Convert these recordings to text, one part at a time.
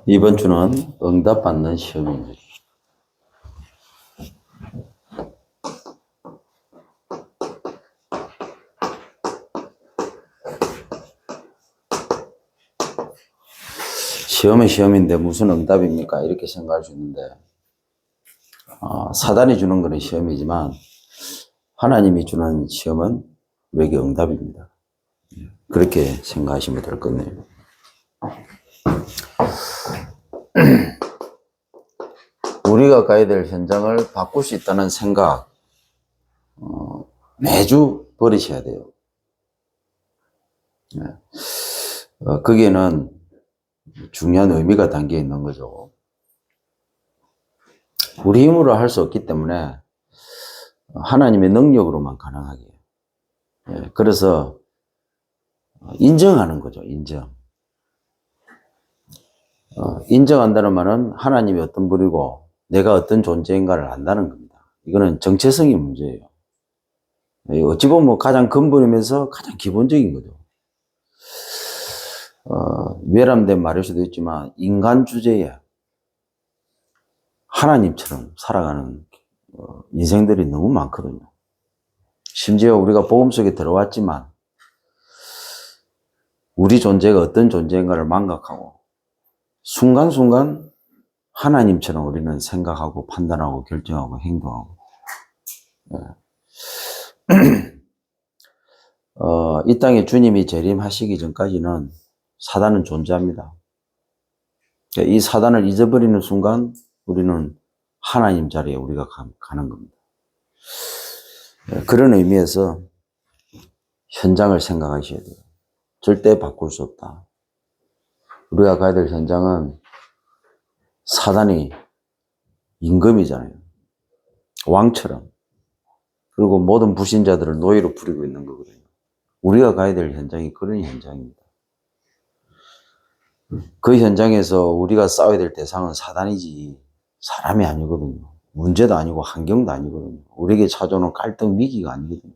이번 주는 응답받는 시험입니다. 시험은 시험인데 무슨 응답입니까? 이렇게 생각할 수 있는데, 사단이 주는 것은 시험이지만 하나님이 주는 시험은 우리에게 응답입니다. 그렇게 생각하시면 될 거네요. 우리가 가야 될 현장을 바꿀 수 있다는 생각 매주 버리셔야 돼요. 거기에는 중요한 의미가 담겨 있는 거죠. 우리 힘으로 할 수 없기 때문에 하나님의 능력으로만 가능하게. 그래서 인정하는 거죠. 인정한다는 말은 하나님이 어떤 분이고 내가 어떤 존재인가를 안다는 겁니다. 이거는 정체성의 문제예요. 어찌 보면 가장 근본이면서 가장 기본적인 거죠. 외람된 말일 수도 있지만 인간 주제에 하나님처럼 살아가는 인생들이 너무 많거든요. 심지어 우리가 복음 속에 들어왔지만 우리 존재가 어떤 존재인가를 망각하고 순간순간 하나님처럼 우리는 생각하고 판단하고 결정하고 행동하고 이 땅에 주님이 재림하시기 전까지는 사단은 존재합니다. 이 사단을 잊어버리는 순간 우리는 하나님 자리에 우리가 가는 겁니다. 그런 의미에서 현장을 생각하셔야 돼요. 절대 바꿀 수 없다. 우리가 가야 될 현장은 사단이 임금이잖아요. 왕처럼. 그리고 모든 불신자들을 노예로 부리고 있는 거거든요. 우리가 가야 될 현장이 그런 현장입니다. 그 현장에서 우리가 싸워야 될 대상은 사단이지 사람이 아니거든요. 문제도 아니고 환경도 아니거든요. 우리에게 찾아오는 갈등, 위기가 아니거든요.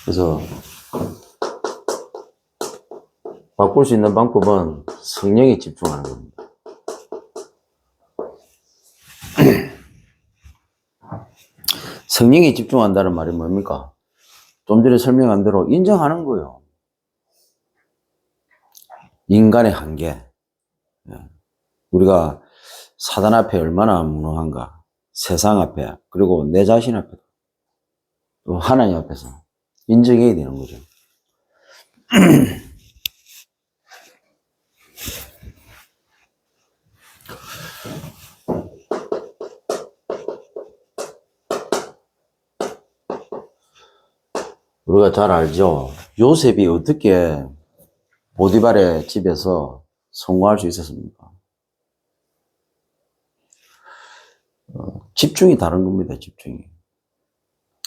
그래서 바꿀 수 있는 방법은 성령에 집중하는 겁니다. 성령에 집중한다는 말이 뭡니까? 좀 전에 설명한 대로 인정하는 거예요. 인간의 한계. 우리가 사단 앞에 얼마나 무능한가. 세상 앞에, 그리고 내 자신 앞에, 또 하나님 앞에서 인정해야 되는 거죠. 우리가 잘 알죠. 요셉이 어떻게 보디발의 집에서 성공할 수 있었습니까? 집중이 다른 겁니다. 집중이.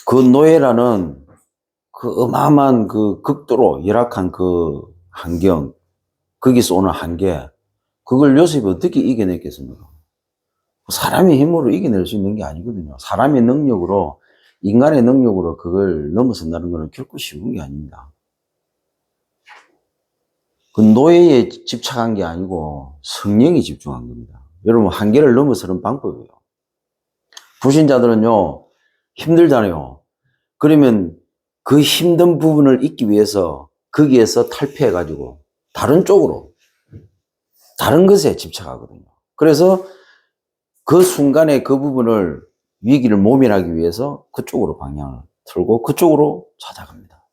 그 노예라는 그 어마어마한 그 극도로 열악한 그 환경, 거기서 오는 한계, 그걸 요셉이 어떻게 이겨냈겠습니까? 사람의 힘으로 이겨낼 수 있는 게 아니거든요. 사람의 능력으로, 인간의 능력으로 그걸 넘어선다는 것은 결코 쉬운 게 아닙니다. 그 노예에 집착한 게 아니고 성령이 집중한 겁니다. 여러분, 한계를 넘어서는 방법이에요. 불신자들은요, 힘들잖아요. 그러면 그 힘든 부분을 잊기 위해서 거기에서 탈피해가지고 다른 쪽으로, 다른 것에 집착하거든요. 그래서 그 순간에 그 부분을, 위기를 모면하기 위해서 그쪽으로 방향을 틀고 그쪽으로 찾아갑니다.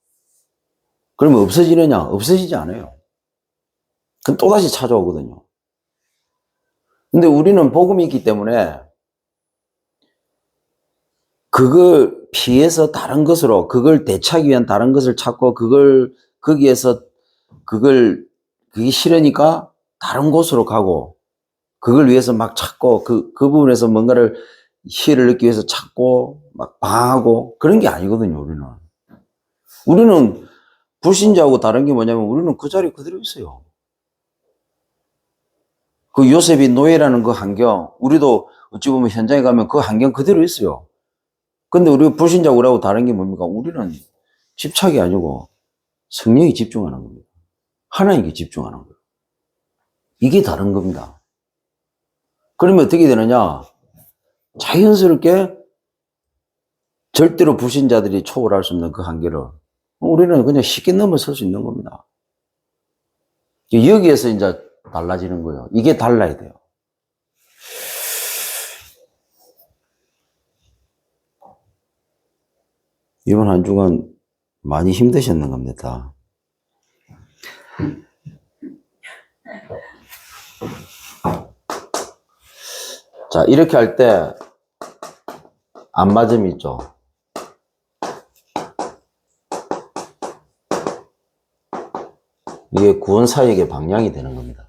그러면 없어지느냐? 없어지지 않아요. 그럼 또다시 찾아오거든요. 근데 우리는 복음이 있기 때문에 그걸 피해서 다른 것으로, 그걸 대체하기 위한 다른 것을 찾고, 거기에서, 그게 싫으니까 다른 곳으로 가고, 그걸 위해서 막 찾고, 그 부분에서 뭔가를 희열을 느끼기 위해서 찾고, 막 방하고, 그런 게 아니거든요, 우리는 불신자하고 다른 게 뭐냐면, 우리는 그 자리에 그대로 있어요. 그 요셉이 노예라는 그 환경, 우리도 어찌 보면 현장에 가면 그 환경 그대로 있어요. 근데 우리가 불신자고 우리하고 다른 게 뭡니까? 우리는 집착이 아니고 성령이 집중하는 겁니다. 하나님께 집중하는 거예요. 이게 다른 겁니다. 그러면 어떻게 되느냐? 자연스럽게 절대로 불신자들이 초월할 수 없는 그 한계를 우리는 그냥 쉽게 넘어설 수 있는 겁니다. 여기에서 이제 달라지는 거예요. 이게 달라야 돼요. 이번 한 주간 많이 힘드셨는 겁니다. 자, 이렇게 할 때 안 맞음이 있죠. 이게 구원 사역의 방향이 되는 겁니다.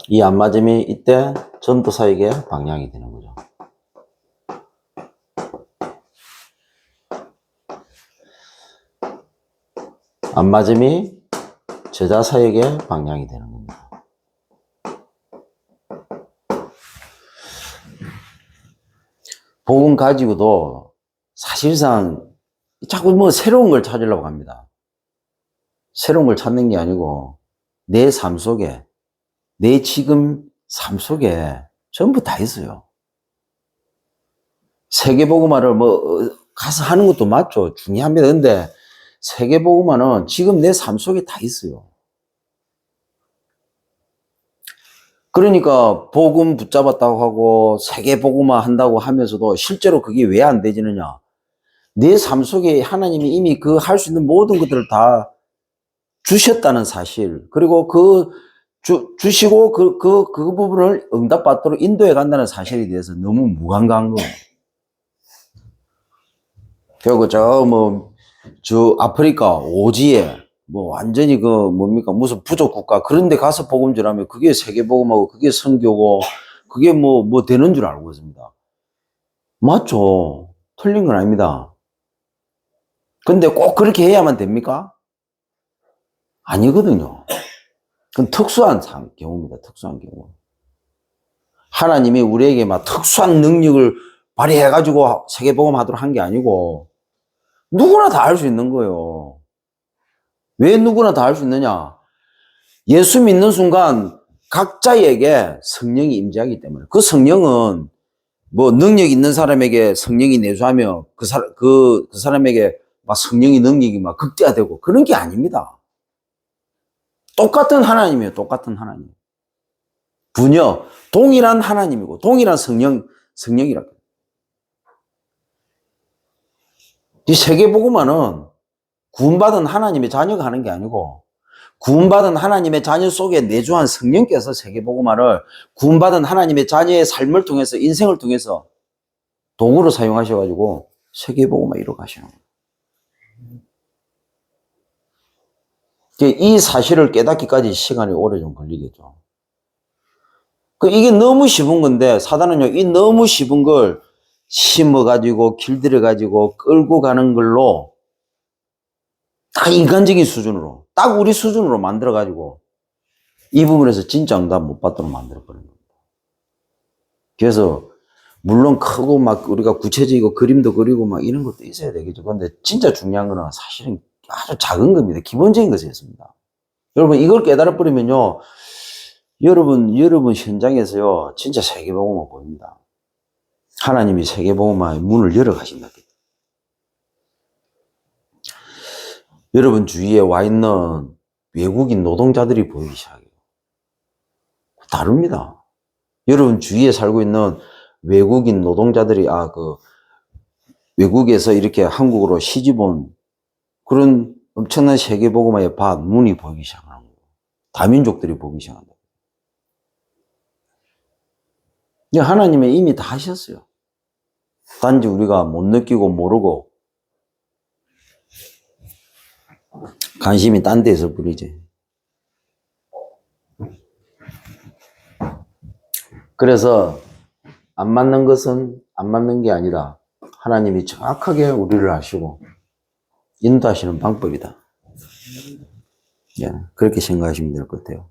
이 안 맞음이 이때 전도 사역의 방향이 되는 거죠. 안 맞음이 제자 사역의 방향이 되는 겁니다. 복음 가지고도 사실상 자꾸 뭐 새로운 걸 찾으려고 합니다. 새로운 걸 찾는 게 아니고 내 삶 속에, 내 지금 삶 속에 전부 다 있어요. 세계복음화를 뭐 가서 하는 것도 맞죠. 중요합니다. 근데 세계복음화는 지금 내 삶 속에 다 있어요. 그러니까 복음 붙잡았다고 하고 세계복음화 한다고 하면서도 실제로 그게 왜 안 되지느냐? 내 삶 속에 하나님이 이미 그 할 수 있는 모든 것들을 다 주셨다는 사실, 그리고 주시고 그 부분을 응답받도록 인도해 간다는 사실에 대해서 너무 무감각한 거예요. 그리고 저 아프리카 오지에 완전히 뭡니까? 무슨 부족 국가 그런 데 가서 복음 전하면 그게 세계복음하고 그게 선교고 그게 뭐 되는 줄 알고 있습니다. 맞죠. 틀린 건 아닙니다. 근데 꼭 그렇게 해야만 됩니까? 아니거든요. 그건 특수한 경우입니다. 특수한 경우. 하나님이 우리에게 막 특수한 능력을 발휘해가지고 세계복음 하도록 한 게 아니고 누구나 다 할 수 있는 거예요. 왜 누구나 다 할 수 있느냐? 예수 믿는 순간 각자에게 성령이 임재하기 때문에 그 성령은 능력 있는 사람에게 성령이 내주하며 그 사람에게 막 성령의 능력이 막 극대화되고 그런 게 아닙니다. 똑같은 하나님이에요. 똑같은 하나님. 분여, 동일한 하나님이고 동일한 성령이라고. 이 세계복음화는 구원받은 하나님의 자녀가 하는 게 아니고 구원받은 하나님의 자녀 속에 내주한 성령께서 세계복음화를 구원받은 하나님의 자녀의 삶을 통해서 인생을 통해서 도구로 사용하셔가지고 세계복음화 이루어가시는 거예요. 이 사실을 깨닫기까지 시간이 오래 좀 걸리겠죠. 이게 너무 쉬운 건데 사단은요, 이 너무 쉬운 걸 심어가지고 길들여가지고 끌고 가는 걸로 딱 인간적인 수준으로, 딱 우리 수준으로 만들어가지고 이 부분에서 진짜 응답 못 받도록 만들어버리는 겁니다. 그래서 물론 크고 막 우리가 구체적이고 그림도 그리고 막 이런 것도 있어야 되겠죠. 근데 진짜 중요한 거는 사실은 아주 작은 겁니다. 기본적인 것이었습니다. 여러분 이걸 깨달아버리면요, 여러분 현장에서요 진짜 세계복음화 보입니다. 하나님이 세계복음화의 문을 열어 가신다. 여러분 주위에 와 있는 외국인 노동자들이 보이기 시작해요. 다릅니다. 여러분 주위에 살고 있는 외국인 노동자들이 외국에서 이렇게 한국으로 시집온 그런 엄청난 세계복음화의 문이 보이기 시작하는 거예요. 다민족들이 보기 시작한다. 하나님이 이미 다 하셨어요. 단지 우리가 못 느끼고 모르고 관심이 딴 데서 뿐이지. 그래서 안 맞는 것은 안 맞는 게 아니라 하나님이 정확하게 우리를 아시고 인도하시는 방법이다. 그렇게 생각하시면 될 것 같아요.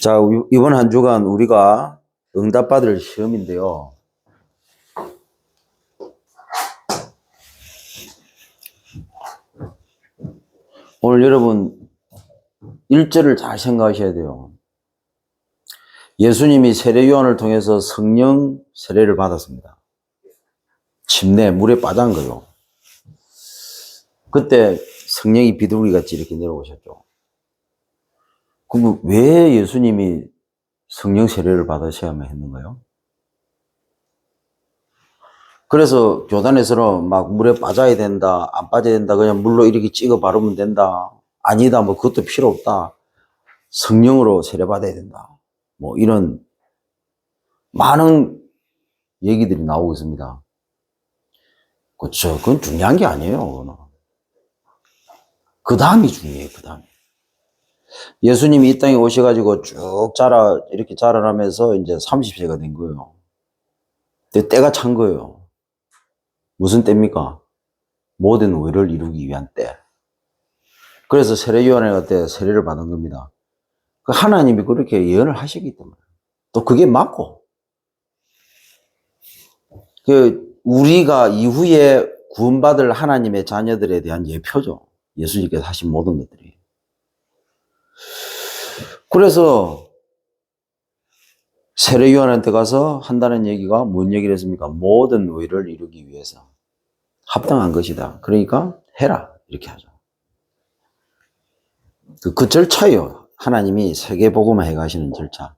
자, 이번 한 주간 우리가 응답받을 시험인데요. 오늘 여러분 1절을 잘 생각하셔야 돼요. 예수님이 세례 요한을 통해서 성령 세례를 받았습니다. 침례, 물에 빠진 거요. 그때 성령이 비둘기같이 이렇게 내려오셨죠. 그럼 왜 예수님이 성령 세례를 받으셔야만 했는가요? 그래서 교단에서는 막 물에 빠져야 된다, 안 빠져야 된다, 그냥 물로 이렇게 찍어 바르면 된다. 아니다, 뭐 그것도 필요 없다. 성령으로 세례받아야 된다. 뭐 이런 많은 얘기들이 나오고 있습니다. 그렇죠. 그건 중요한 게 아니에요. 그 다음이 중요해요. 그 다음이. 예수님이 이 땅에 오셔가지고 쭉 이렇게 자라나면서 이제 30세가 된 거예요. 근데 때가 찬 거예요. 무슨 때입니까? 모든 의를 이루기 위한 때. 그래서 세례요한에 때 세례를 받은 겁니다. 하나님이 그렇게 예언을 하시기 때문에. 또 그게 맞고. 우리가 이후에 구원받을 하나님의 자녀들에 대한 예표죠. 예수님께서 하신 모든 것들이. 그래서 세례요한한테 가서 한다는 얘기가 뭔 얘기를 했습니까? 모든 의를 이루기 위해서 합당한 것이다. 그러니까 해라. 이렇게 하죠. 그 절차예요. 하나님이 세계복음화 해가시는 절차.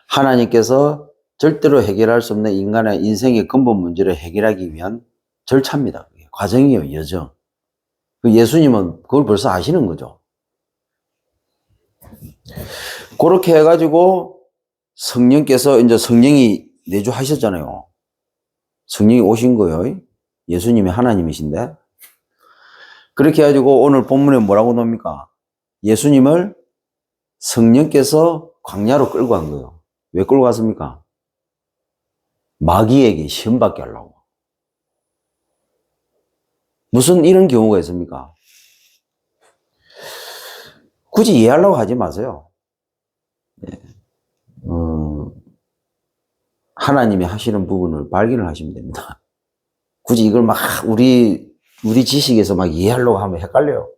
하나님께서 절대로 해결할 수 없는 인간의 인생의 근본 문제를 해결하기 위한 절차입니다. 과정이에요. 여정. 예수님은 그걸 벌써 아시는 거죠. 그렇게 해가지고 성령께서 이제 성령이 내주하셨잖아요. 성령이 오신 거예요. 예수님이 하나님이신데. 그렇게 해가지고 오늘 본문에 뭐라고 나옵니까? 예수님을 성령께서 광야로 끌고 간 거예요. 왜 끌고 갔습니까? 마귀에게 시험 받게 하려고. 무슨 이런 경우가 있습니까? 굳이 이해하려고 하지 마세요. 하나님이 하시는 부분을 발견을 하시면 됩니다. 굳이 이걸 막 우리 지식에서 막 이해하려고 하면 헷갈려요.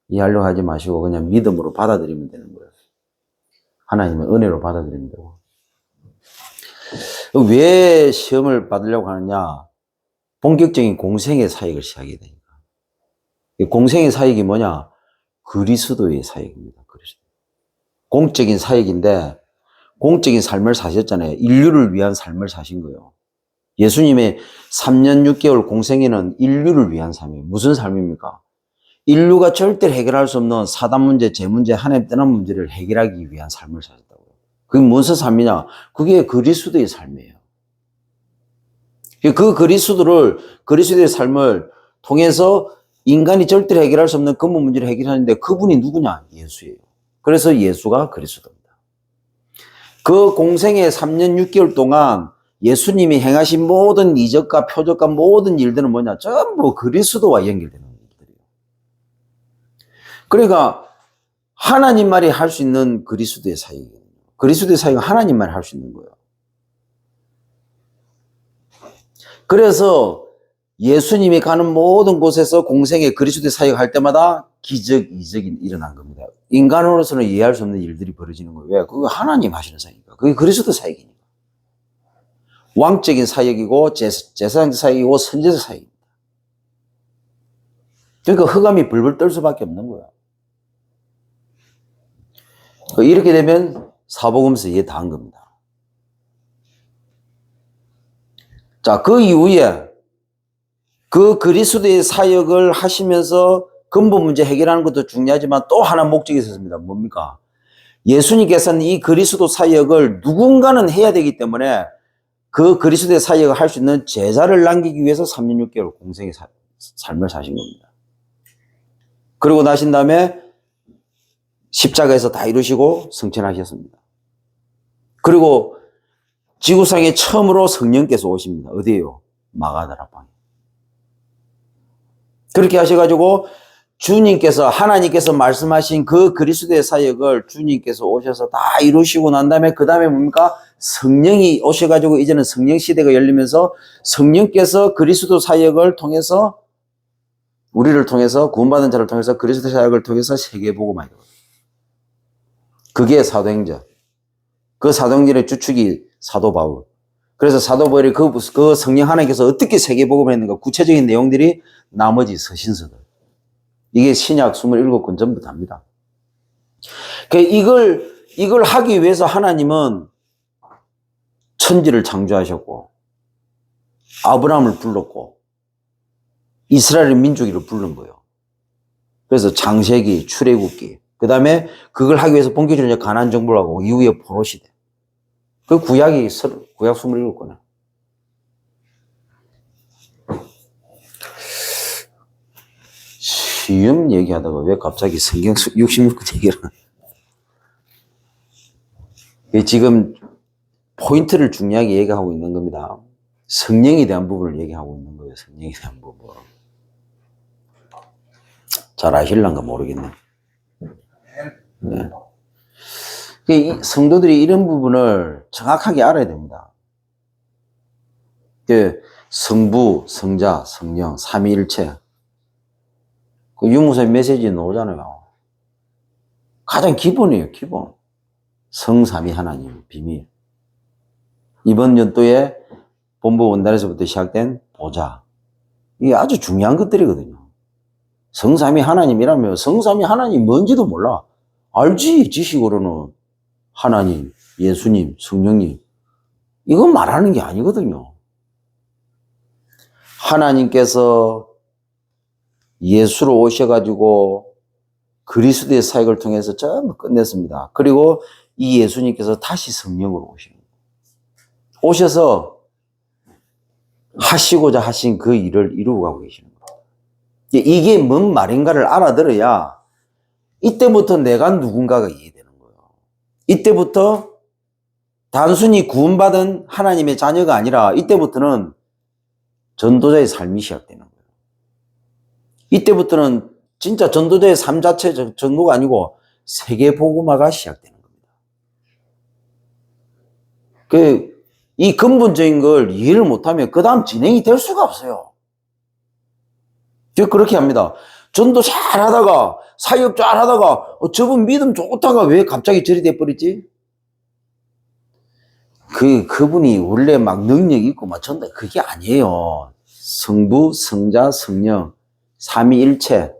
이해하려고 하지 마시고 그냥 믿음으로 받아들이면 되는 거예요. 하나님의 은혜로 받아들이면 되고. 왜 시험을 받으려고 하느냐? 본격적인 공생의 사역을 시작해야 되니까. 공생의 사역이 뭐냐? 그리스도의 사역입니다. 그리스도. 공적인 사역인데 공적인 삶을 사셨잖아요. 인류를 위한 삶을 사신 거예요. 예수님의 3년 6개월 공생애는 인류를 위한 삶이에요. 무슨 삶입니까? 인류가 절대 해결할 수 없는 사단 문제, 재 문제, 하나님 떠난 문제를 해결하기 위한 삶을 사셨다고요. 그게 무슨 삶이냐? 그게 그리스도의 삶이에요. 그 그리스도의 삶을 통해서 인간이 절대로 해결할 수 없는 근본 문제를 해결하는데 그분이 누구냐? 예수예요. 그래서 예수가 그리스도입니다. 그 공생의 3년 6개월 동안 예수님이 행하신 모든 이적과 표적과 모든 일들은 뭐냐? 전부 그리스도와 연결되는 일들이에요. 그러니까 하나님만이 할 수 있는 그리스도의 사역이에요. 그리스도의 사역은 하나님만이 할 수 있는 거예요. 그래서 예수님이 가는 모든 곳에서 공생의 그리스도의 사역을 할 때마다 기적, 이적이 일어난 겁니다. 인간으로서는 이해할 수 없는 일들이 벌어지는 거예요. 왜? 그게 하나님 하시는 사역이니까. 그게 그리스도 사역이니까. 왕적인 사역이고 제사장 사역이고 선지자 사역입니다. 그러니까 흑암이 불불 떨 수밖에 없는 거예요. 이렇게 되면 사복음서 이해 다 한 겁니다. 자, 그 이후에 그 그리스도의 사역을 하시면서 근본 문제 해결하는 것도 중요하지만 또 하나 목적이 있었습니다. 뭡니까? 예수님께서는 이 그리스도 사역을 누군가는 해야 되기 때문에 그 그리스도의 사역을 할 수 있는 제자를 남기기 위해서 3년 6개월 공생의 삶을 사신 겁니다. 그러고 나신 다음에 십자가에서 다 이루시고 승천하셨습니다. 그리고 지구상에 처음으로 성령께서 오십니다. 어디에요? 마가다라 방에. 그렇게 하셔가지고 주님께서, 하나님께서 말씀하신 그 그리스도의 사역을 주님께서 오셔서 다 이루시고 난 다음에 그 다음에 뭡니까? 성령이 오셔가지고 이제는 성령 시대가 열리면서 성령께서 그리스도 사역을 통해서 우리를 통해서 구원받은 자를 통해서 그리스도 사역을 통해서 세계복음화가 되거든요. 그게 사도행전. 그 사도행전의 주축이 사도 바울. 그래서 사도 바울이 그 성령 하나님께서 어떻게 세계복음을 했는가 구체적인 내용들이 나머지 서신서들. 이게 신약 27권 전부 다입니다. 이걸 하기 위해서 하나님은 천지를 창조하셨고, 아브라함을 불렀고, 이스라엘 민족을 부른 거예요. 그래서 창세기, 출애굽기, 그 다음에 그걸 하기 위해서 본격적으로 가나안 정복을 하고, 이후에 포로시대. 그 구약 27권이에요. 시험 얘기하다가 왜 갑자기 성경 66권 얘기를 지금 포인트를 중요하게 얘기하고 있는 겁니다. 성령에 대한 부분을 얘기하고 있는 거예요. 성령에 대한 부분. 잘 아실란가 모르겠네. 네. 성도들이 이런 부분을 정확하게 알아야 됩니다. 성부, 성자, 성령, 삼위일체. 그 유무사의 메시지에 나오잖아요. 가장 기본이에요, 기본. 성삼위 하나님, 비밀. 이번 연도에 본부 원단에서부터 시작된 보좌. 이게 아주 중요한 것들이거든요. 성삼위 하나님이라면 성삼위 하나님 뭔지도 몰라. 알지, 지식으로는. 하나님, 예수님, 성령님. 이건 말하는 게 아니거든요. 하나님께서 예수로 오셔가지고 그리스도의 사역을 통해서 전부 끝냈습니다. 그리고 이 예수님께서 다시 성령으로 오시는 거예요. 오셔서 하시고자 하신 그 일을 이루고 가고 계시는 거예요. 이게 뭔 말인가를 알아들어야 이때부터 내가 누군가가 이해되는 거예요. 이때부터 단순히 구원받은 하나님의 자녀가 아니라 이때부터는 전도자의 삶이 시작되는 거예요. 이때부터는 진짜 전도자의 삶 자체 전도가 아니고 세계복음화가 시작되는 겁니다. 이 근본적인 걸 이해를 못하면 그 다음 진행이 될 수가 없어요. 그렇게 합니다. 전도 잘 하다가 사역 잘 하다가 저분 믿음 좋다가 왜 갑자기 저리 돼버리지? 그분이 원래 막 능력이 있고 막 전도 그게 아니에요. 성부, 성자, 성령, 삼위일체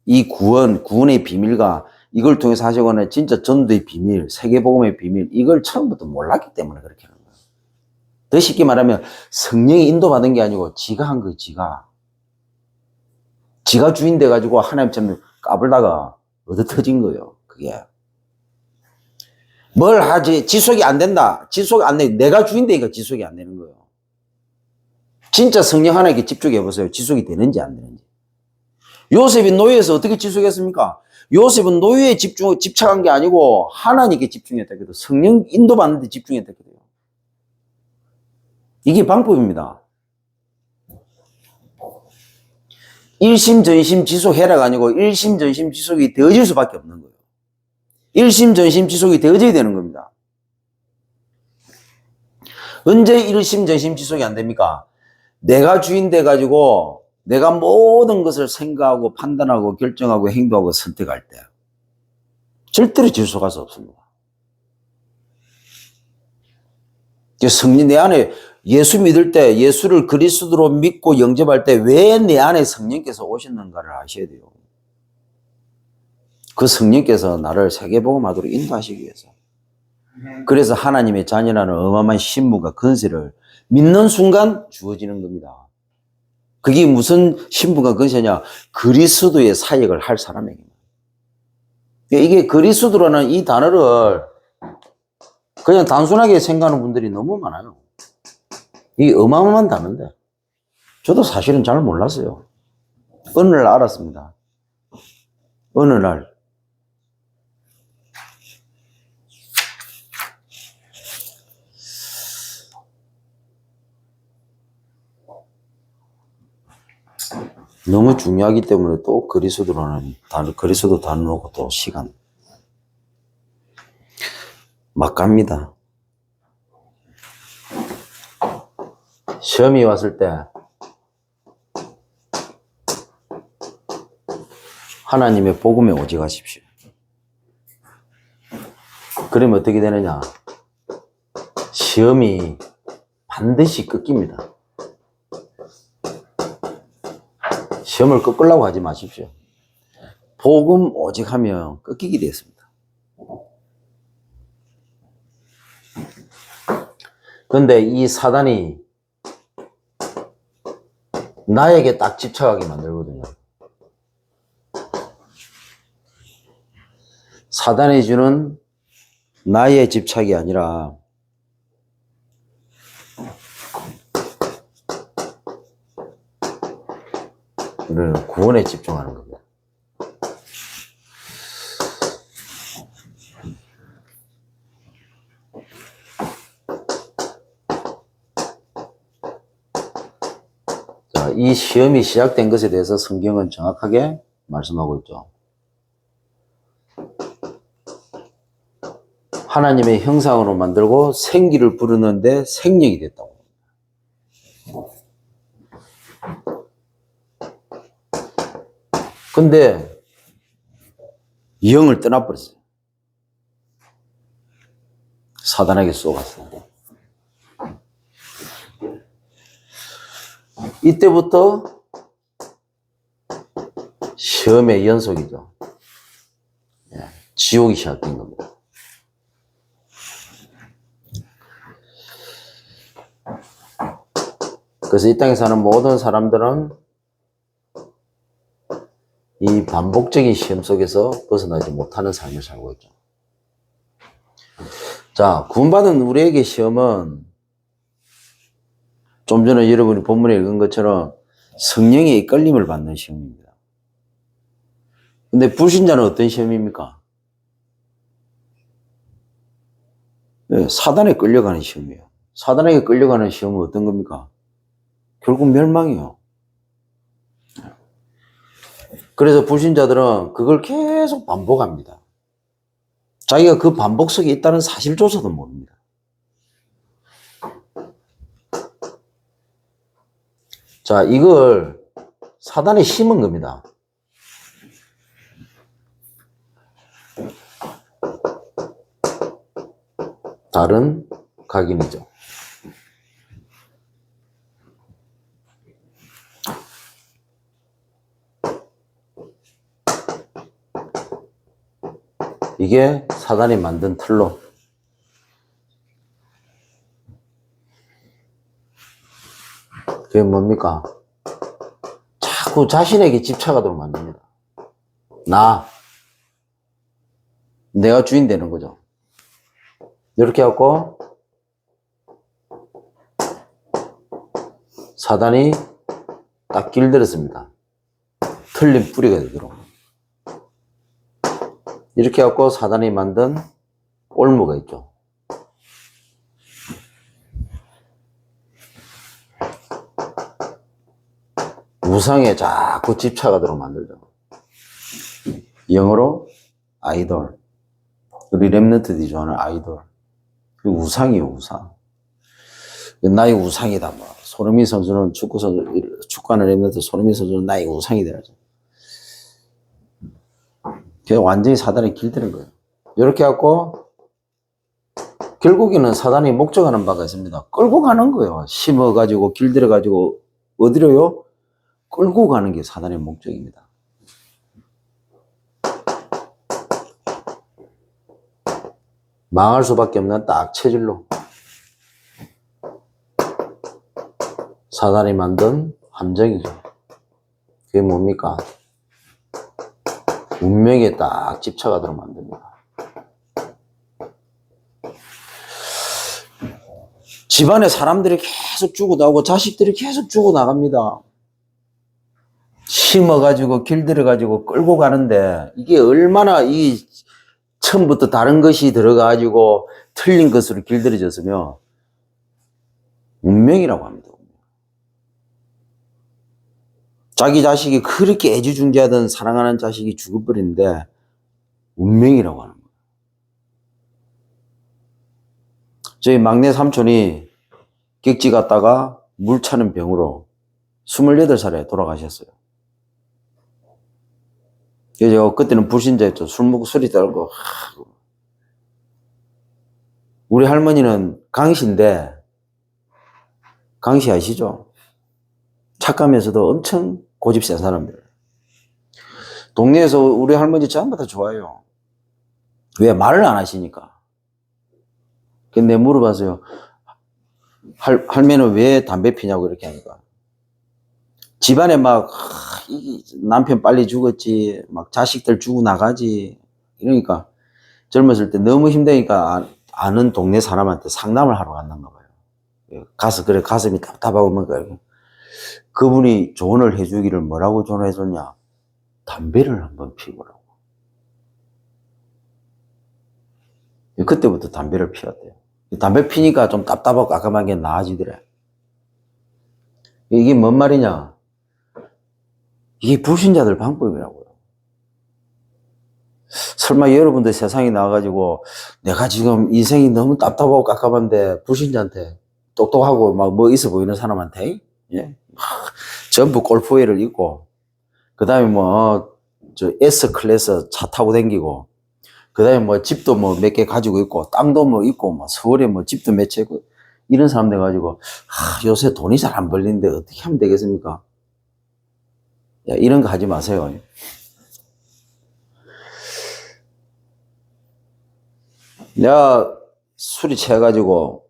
이 구원의 비밀과 이걸 통해서 하시거나 진짜 전도의 비밀, 세계복음의 비밀 이걸 처음부터 몰랐기 때문에 그렇게 하는 거예요. 더 쉽게 말하면 성령이 인도받은 게 아니고 지가 한 거예요. 지가 주인 돼가지고 하나님처럼 까불다가 얻어 터진 거예요. 그게. 뭘 하지? 지속이 안 된다. 지속 안 돼. 내가 주인 되니까 지속이 안 되는 거예요. 진짜 성령 하나님께 집중해 보세요. 지속이 되는지 안 되는지. 요셉이 노예에서 어떻게 지속했습니까? 요셉은 노예에 집착한 게 아니고 하나님께 집중했다 그래도 성령 인도받는 데 집중했다 그래요. 이게 방법입니다. 일심전심 지속해라가 아니고 일심전심 지속이 되어질 수밖에 없는 거예요. 일심전심 지속이 되어져야 되는 겁니다. 언제 일심전심 지속이 안 됩니까? 내가 주인 돼가지고 내가 모든 것을 생각하고 판단하고 결정하고 행동하고 선택할 때 절대로 지속할 수 없습니다. 성령 내 안에 예수 믿을 때 예수를 그리스도로 믿고 영접할 때 왜 내 안에 성령께서 오셨는가를 아셔야 돼요. 그 성령께서 나를 세계복음화도록 인도하시기 위해서. 그래서 하나님의 자녀라는 어마어마한 신분과 권세를 믿는 순간 주어지는 겁니다. 그게 무슨 신분과 권세냐? 그리스도의 사역을 할 사람에게. 이게 그리스도라는 이 단어를 그냥 단순하게 생각하는 분들이 너무 많아요. 이게 어마어마한 단어인데 저도 사실은 잘 몰랐어요. 어느 날 알았습니다. 어느 날 너무 중요하기 때문에 또 그리스도 다루고 또 시간 막 갑니다. 시험이 왔을 때 하나님의 복음에 오직하십시오. 그러면 어떻게 되느냐? 시험이 반드시 꺾입니다. 시험을 꺾으려고 하지 마십시오. 복음 오직 하면 꺾이게 되었습니다. 그런데 이 사단이 나에게 딱 집착하게 만들거든요. 사단이 주는 나의 집착이 아니라 우리는 구원에 집중하는 겁니다. 자, 이 시험이 시작된 것에 대해서 성경은 정확하게 말씀하고 있죠. 하나님의 형상으로 만들고 생기를 부르는데 생명이 됐다고. 근데 영을 떠나버렸어요. 사단에게 쏘갔어요. 이때부터 시험의 연속이죠. 지옥이 시작된 겁니다. 그래서 이 땅에 사는 모든 사람들은 이 반복적인 시험 속에서 벗어나지 못하는 삶을 살고 있죠. 자, 구원받은 우리에게 시험은 좀 전에 여러분이 본문에 읽은 것처럼 성령의 이끌림을 받는 시험입니다. 근데 불신자는 어떤 시험입니까? 네, 사단에 끌려가는 시험이에요. 사단에게 끌려가는 시험은 어떤 겁니까? 결국 멸망이에요. 그래서 불신자들은 그걸 계속 반복합니다. 자기가 그 반복 속에 있다는 사실조차도 모릅니다. 자, 이걸 사단이 심은 겁니다. 다른 각인이죠. 이게 사단이 만든 틀로 그게 뭡니까? 자꾸 자신에게 집착하도록 만듭니다. 내가 주인 되는 거죠. 이렇게 해갖고 사단이 딱 길들였습니다. 틀린 뿌리가 되도록. 이렇게 해갖고 사단이 만든 올무가 있죠. 우상에 자꾸 집착하도록 만들죠. 영어로 아이돌. 우리 랩런트들이 좋아하는 아이돌. 우상이에요, 우상. 나의 우상이다. 뭐. 손흥민 선수는 축구하는 랩런트 손흥민 선수는 나의 우상이 되죠. 그게 완전히 사단이 길들인 거예요. 이렇게 해갖고 결국에는 사단이 목적하는 바가 있습니다. 끌고 가는 거예요. 심어가지고 길들여가지고 어디로요? 끌고 가는 게 사단의 목적입니다. 망할 수밖에 없는 딱 체질로 사단이 만든 함정이죠. 그게 뭡니까? 운명에 딱 집착하도록 만듭니다. 집안에 사람들이 계속 죽어나오고 자식들이 계속 죽어나갑니다. 심어가지고 길들여가지고 끌고 가는데 이게 얼마나 처음부터 다른 것이 들어가가지고 틀린 것으로 길들여졌으면 운명이라고 합니다. 자기 자식이 그렇게 애지중지하던 사랑하는 자식이 죽어버리는데 운명이라고 하는 거예요. 저희 막내 삼촌이 객지 갔다가 물 차는 병으로 28살에 돌아가셨어요. 그래서 그때는 불신자였죠. 술 먹고 소리 떨고. 우리 할머니는 강씨인데, 강씨 아시죠? 착하면서도 엄청 고집 센 사람들. 동네에서 우리 할머니 전부 다 좋아해요. 왜? 말을 안 하시니까. 근데 물어봤어요. 할매는 왜 담배 피냐고 이렇게 하니까. 집안에 막, 남편 빨리 죽었지, 막 자식들 죽고 나가지. 이러니까 젊었을 때 너무 힘드니까 아는 동네 사람한테 상담을 하러 갔는가 봐요. 그래, 가슴이 답답하고 뭔가. 그분이 조언을 해주기를 뭐라고 조언해줬냐? 담배를 한번 피우라고. 그때부터 담배를 피웠대요. 담배 피니까 좀 답답하고 깜깜한 게 나아지더래. 이게 뭔 말이냐? 이게 불신자들 방법이라고요. 설마 여러분들 세상에 나와가지고 내가 지금 인생이 너무 답답하고 깝깝한데 불신자한테 똑똑하고 막 뭐 있어 보이는 사람한테 예? 전부 골프웨어를 입고 그 다음에 뭐 저 S클래스 차 타고 다니고 그 다음에 뭐 집도 뭐 몇 개 가지고 있고 땅도 뭐 있고 뭐 서울에 뭐 집도 몇 채 있고 이런 사람들 가지고 요새 돈이 잘 안 벌리는데 어떻게 하면 되겠습니까? 야, 이런 거 하지 마세요. 내가 술이 취해가지고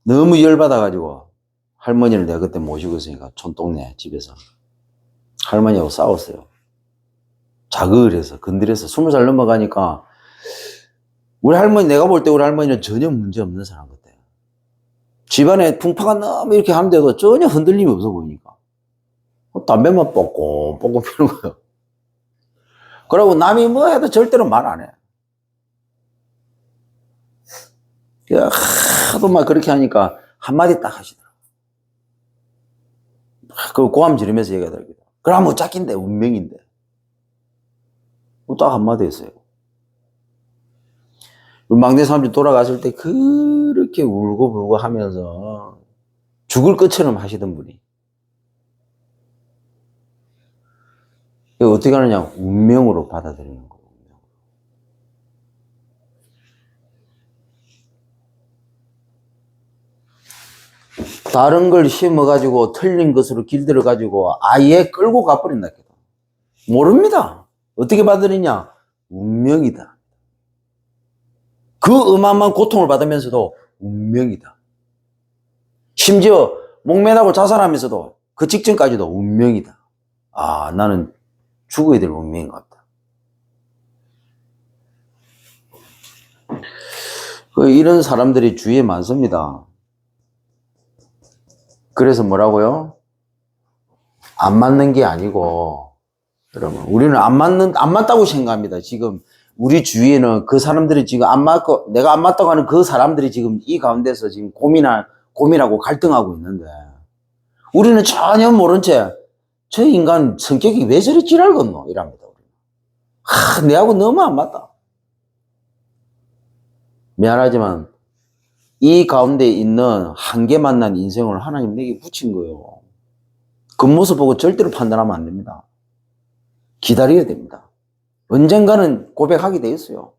너무 열받아가지고 할머니를 내가 그때 모시고 있으니까 촌동네 집에서 할머니하고 싸웠어요. 자극을 건드려서 20살 넘어가니까 우리 할머니, 내가 볼 때 우리 할머니는 전혀 문제 없는 사람 같아요. 집안에 풍파가 너무 이렇게 하는데도 전혀 흔들림이 없어 보이니까 담배만 뽀꼼 뽀꼼 피우는 거예요. 그러고 남이 뭐 해도 절대로 말 안 해. 하도 막 그렇게 하니까 한마디 딱 하시더라고요. 그 고함 지르면서 얘기하더라고요. 그럼 뭐 짝인데, 운명인데. 딱 한마디 했어요. 막내 삼촌 돌아갔을 때 그렇게 울고불고 하면서 죽을 것처럼 하시던 분이. 어떻게 하느냐? 운명으로 받아들이는 거예요. 다른 걸 심어가지고 틀린 것으로 길들여가지고 아예 끌고 가버린다. 모릅니다. 어떻게 받아들이냐? 운명이다. 그 어마어마한 고통을 받으면서도 운명이다. 심지어 목매다고 자살하면서도 그 직전까지도 운명이다. 아, 나는 죽어야 될 운명인 것 같다. 이런 사람들이 주위에 많습니다. 그래서 뭐라고요? 안 맞는 게 아니고, 여러분, 우리는 안 맞다고 생각합니다. 지금 우리 주위에는 그 사람들이 지금 안 맞고, 내가 안 맞다고 하는 그 사람들이 지금 이 가운데서 지금 고민하고 갈등하고 있는데, 우리는 전혀 모른 채, 저 인간 성격이 왜 저리 지랄겠노? 이랍니다. 내하고 너무 안 맞다. 미안하지만, 이 가운데 있는 한계 만난 인생을 하나님 내게 붙인 거예요. 겉모습 보고 절대로 판단하면 안 됩니다. 기다려야 됩니다. 언젠가는 고백하게 돼 있어요.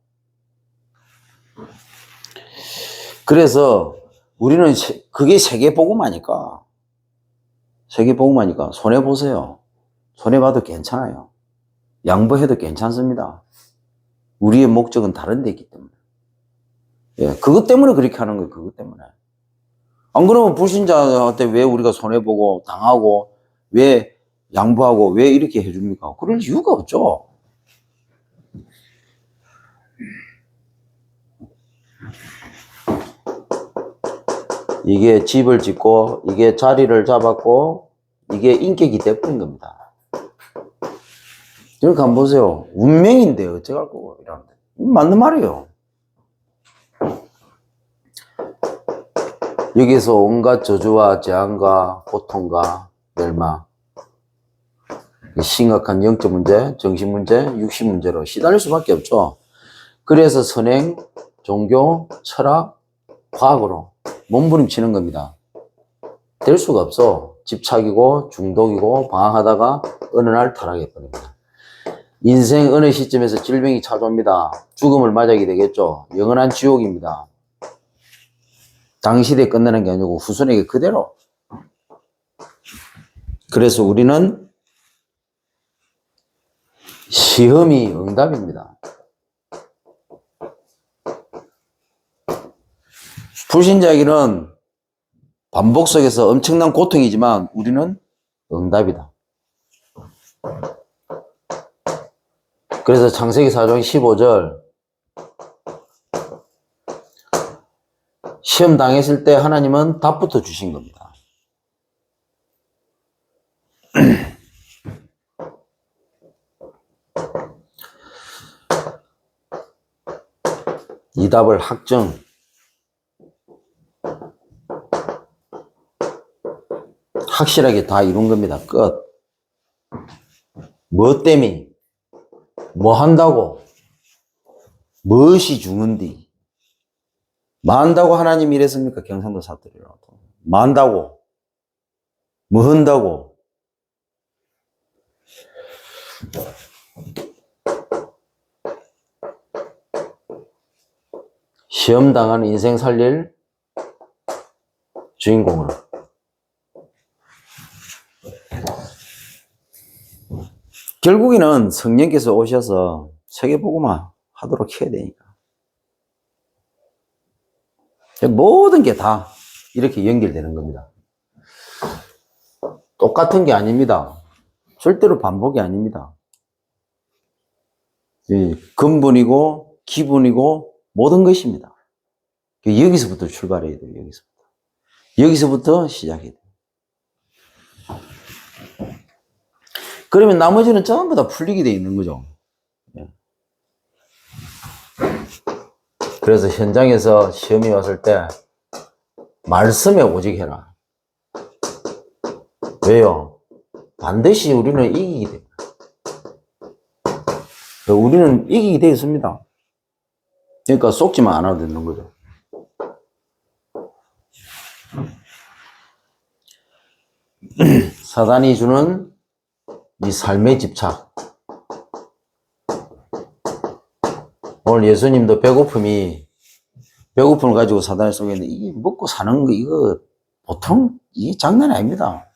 그래서 우리는 그게 세계복음하니까 손해보세요. 손해봐도 괜찮아요. 양보해도 괜찮습니다. 우리의 목적은 다른 데 있기 때문에. 예, 그것 때문에 그렇게 하는 거예요. 그것 때문에. 안 그러면 불신자한테 왜 우리가 손해보고 당하고 왜 양보하고 왜 이렇게 해줍니까? 그럴 이유가 없죠. 이게 집을 짓고 이게 자리를 잡았고 이게 인격이 돼버린 겁니다. 그러니까 한번 보세요. 운명인데 어쩌갈 거고 이러는데 맞는 말이에요. 여기서 온갖 저주와 재앙과 고통과 멸망 심각한 영적 문제, 정신 문제, 육신 문제로 시달릴 수밖에 없죠. 그래서 선행, 종교, 철학, 과학으로 몸부림치는 겁니다. 될 수가 없어. 집착이고 중독이고 방황하다가 어느 날 타락해버립니다. 인생 어느 시점에서 질병이 찾아옵니다. 죽음을 맞이하게 되겠죠. 영원한 지옥입니다. 당시대에 끝나는 게 아니고 후손에게 그대로. 그래서 우리는 시험이 응답입니다. 불신자에게는 반복 속에서 엄청난 고통이지만 우리는 응답이다. 그래서 창세기 4장 15절 시험 당했을 때 하나님은 답부터 주신 겁니다. 이 답을 확정. 확실하게 다 이룬 겁니다. 끝. 뭐 때문에? 뭐 한다고? 무엇이 죽는디? 뭐 한다고 하나님이 이랬습니까? 경상도 사투리로. 뭐 한다고? 뭐 한다고? 시험 당하는 인생 살릴 주인공으로. 결국에는 성령께서 오셔서 세계복음화 하도록 해야 되니까. 모든 게 다 이렇게 연결되는 겁니다. 똑같은 게 아닙니다. 절대로 반복이 아닙니다. 근본이고 기본이고 모든 것입니다. 여기서부터 출발해야 돼요. 여기서부터 시작해야 돼요. 그러면 나머지는 전부 다 풀리게 돼 있는 거죠. 그래서 현장에서 시험이 왔을 때 말씀에 오직 해라. 왜요? 반드시 우리는 이기게 됩니다. 우리는 이기게 되어 있습니다. 그러니까 속지만 않아도 되는 거죠. 사단이 주는 이 삶의 집착. 오늘 예수님도 배고픔을 가지고 사단을 속였는데 이게 먹고 사는 거 이거 보통 이게 장난이 아닙니다.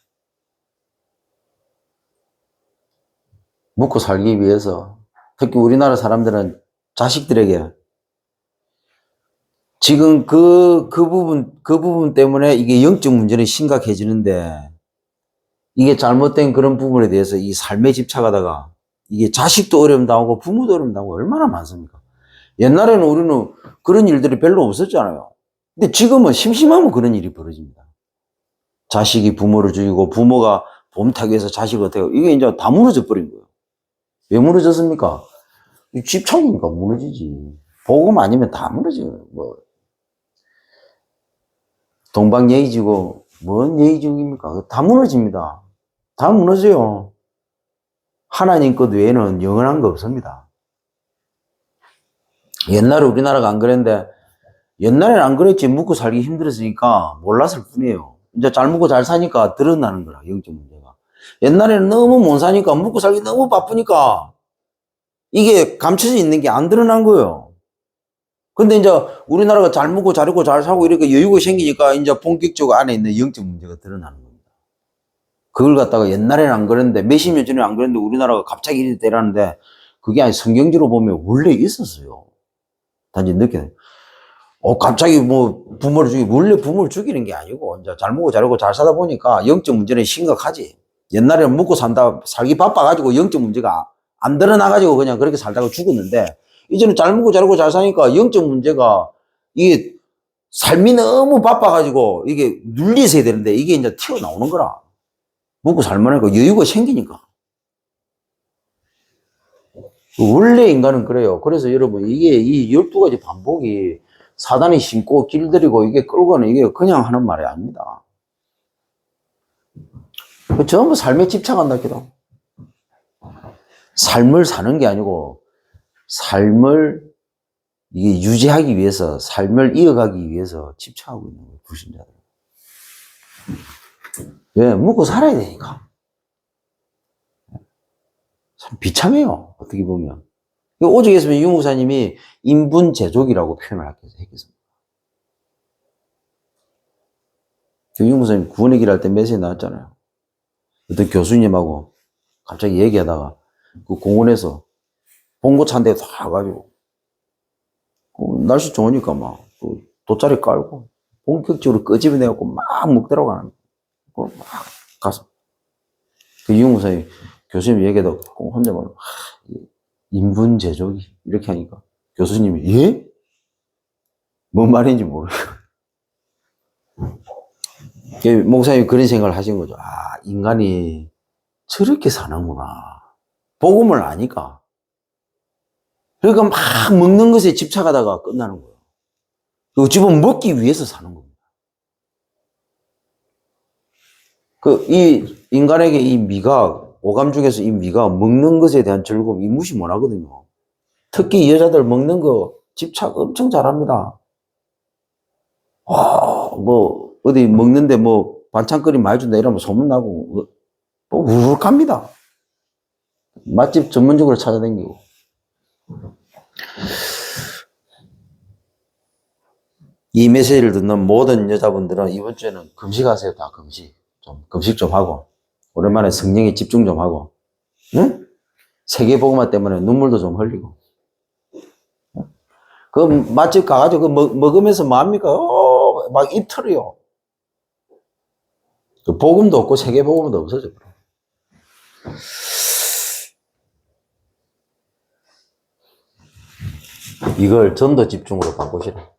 먹고 살기 위해서 특히 우리나라 사람들은 자식들에게 지금 그 부분 때문에 이게 영적 문제는 심각해지는데 이게 잘못된 그런 부분에 대해서 이 삶에 집착하다가 이게 자식도 어려움 당하고 부모도 어려움 당하고 얼마나 많습니까? 옛날에는 우리는 그런 일들이 별로 없었잖아요. 근데 지금은 심심하면 그런 일이 벌어집니다. 자식이 부모를 죽이고 부모가 보험 타기 위해서 자식을 어떻게 하고 이게 이제 다 무너져 버린 거예요. 왜 무너졌습니까? 집착이니까 무너지지. 복음 아니면 다 무너져요. 뭐 동방예의지고 뭔 예의지국입니까? 다 무너집니다. 다 무너져요. 하나님 것 외에는 영원한 거 없습니다. 옛날에 우리나라가 안 그랬는데 옛날에는 안 그랬지. 묵고 살기 힘들었으니까 몰랐을 뿐이에요. 이제 잘 묵고 잘 사니까 드러나는 거라, 영적 문제가. 옛날에는 너무 못 사니까 묵고 살기 너무 바쁘니까 이게 감춰져 있는 게 안 드러난 거예요. 근데 이제 우리나라가 잘 묵고 잘 입고 잘 사고 이렇게 여유가 생기니까 이제 본격적으로 안에 있는 영적 문제가 드러나는 겁니다. 그걸 갖다가 옛날에는 안 그랬는데 몇십 년 전에 안 그랬는데 우리나라가 갑자기 이렇게 되라는데 그게 아니 성경적으로 보면 원래 있었어요. 단지 늦게. 갑자기 뭐 부모를 죽이고 원래 부모를 죽이는 게 아니고 이제 잘 먹고 잘 입고 잘 사다 보니까 영적 문제는 심각하지. 옛날에는 먹고 살기 바빠가지고 영적 문제가 안 드러나가지고 그냥 그렇게 살다가 죽었는데 이제는 잘 먹고 잘 입고 잘 사니까 영적 문제가 이게 삶이 너무 바빠가지고 이게 눌리셔야 되는데 이게 이제 튀어나오는 거라. 먹고 살만하니까 여유가 생기니까. 원래 인간은 그래요. 그래서 여러분 이게 이 12가지 반복이 사단이 심고 길들이고 이게 끌고는 이게 그냥 하는 말이 아닙니다. 전부 삶에 집착한다 기도. 삶을 사는 게 아니고 삶을 이게 유지하기 위해서, 삶을 이어가기 위해서 집착하고 있는 거예요, 불신자들. 왜? 먹고 살아야 되니까. 참 비참해요, 어떻게 보면. 오직에서 유 목사님이 인분제족이라고 표현을 했겠습니다. 유 목사님 구원의 길 할 때 메시지 나왔잖아요. 어떤 교수님하고 갑자기 얘기하다가 그 공원에서 봉고차 한 대 다 가지고 날씨 좋으니까 막 돗자리 깔고 본격적으로 끄집어내갖고 막 먹더라고 하는 막 가서 그 유 목사님 교수님 얘기하다가 혼자 막 인분제조기 이렇게 하니까 교수님이 예? 뭔 말인지 모르겠어요. 목사님이 그런 생각을 하신 거죠. 아, 인간이 저렇게 사는구나. 복음을 아니까. 그러니까 막 먹는 것에 집착하다가 끝나는 거예요. 어찌 보면 먹기 위해서 사는 겁니다. 이 인간에게 이 미각, 오감 중에서 이 미각, 먹는 것에 대한 즐거움, 이 무시 못 하거든요. 특히 여자들 먹는 거 집착 엄청 잘합니다. 어디 먹는데 반찬거리 많이 준다 이러면 소문나고, 우울합니다. 맛집 전문적으로 찾아다니고. 이 메시지를 듣는 모든 여자분들은 이번 주에는 금식하세요. 다 금식 좀 하고. 오랜만에 성령에 집중 좀 하고. 응? 세계복음화 때문에 눈물도 좀 흘리고. 그 맛집 가가지고 먹으면서 뭐합니까? 막 입틀어요. 그 복음도 없고 세계복음도 없어져. 이걸 전도 집중으로 바꾸시라.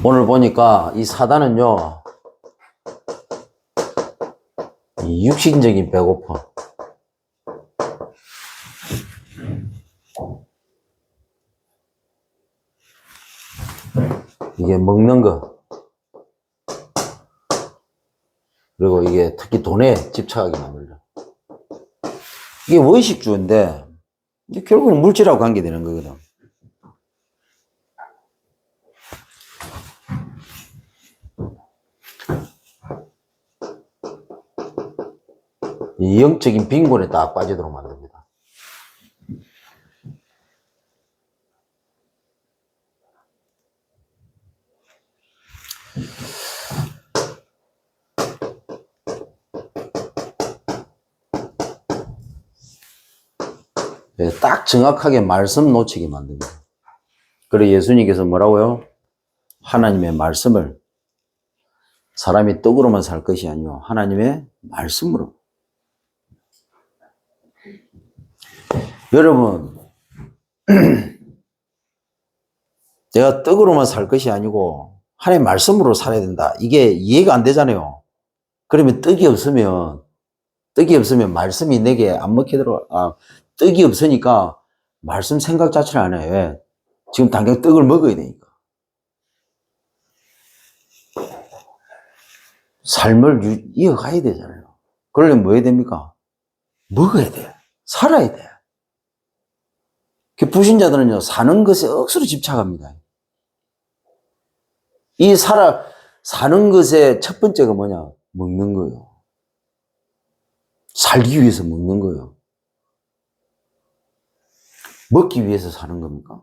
오늘 보니까 이 사단은요, 이 육신적인 배고파. 이게 먹는 거. 그리고 이게 특히 돈에 집착하게 만들죠. 이게 원식주인데, 결국은 물질하고 관계되는 거거든. 이 영적인 빈곤에 딱 빠지도록 만듭니다. 딱 정확하게 말씀 놓치게 만듭니다. 그래 예수님께서 뭐라고요? 하나님의 말씀을 사람이 떡으로만 살 것이 아니요 하나님의 말씀으로. 여러분 내가 떡으로만 살 것이 아니고 하나님의 말씀으로 살아야 된다. 이게 이해가 안 되잖아요. 그러면 떡이 없으면 말씀이 내게 안 먹히도록 떡이 없으니까 말씀 생각 자체를 안 해. 왜? 지금 당장 떡을 먹어야 되니까. 삶을 이어가야 되잖아요. 그러려면 뭐 해야 됩니까? 먹어야 돼. 살아야 돼. 그 불신자들은요, 사는 것에 억수로 집착합니다. 이 사는 것의 첫 번째가 뭐냐? 먹는 거예요. 살기 위해서 먹는 거예요. 먹기 위해서 사는 겁니까?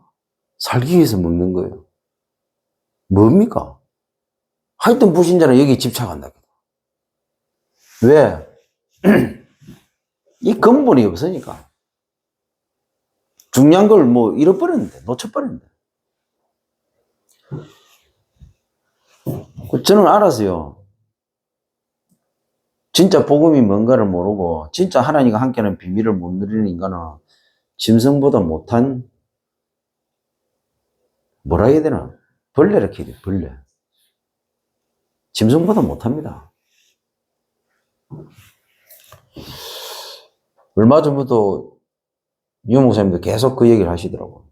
살기 위해서 먹는 거예요. 뭡니까? 하여튼 불신자는 여기 집착한다. 왜? 이 근본이 없으니까. 중요한 걸 잃어버렸는데, 놓쳐버렸는데. 저는 알았어요. 진짜 복음이 뭔가를 모르고, 진짜 하나님과 함께하는 비밀을 못 누리는 인간은 짐승보다 못한, 뭐라 해야 되나? 벌레라 해야 돼, 벌레. 짐승보다 못합니다. 얼마 전부터 유 목사님도 계속 그 얘기를 하시더라고요.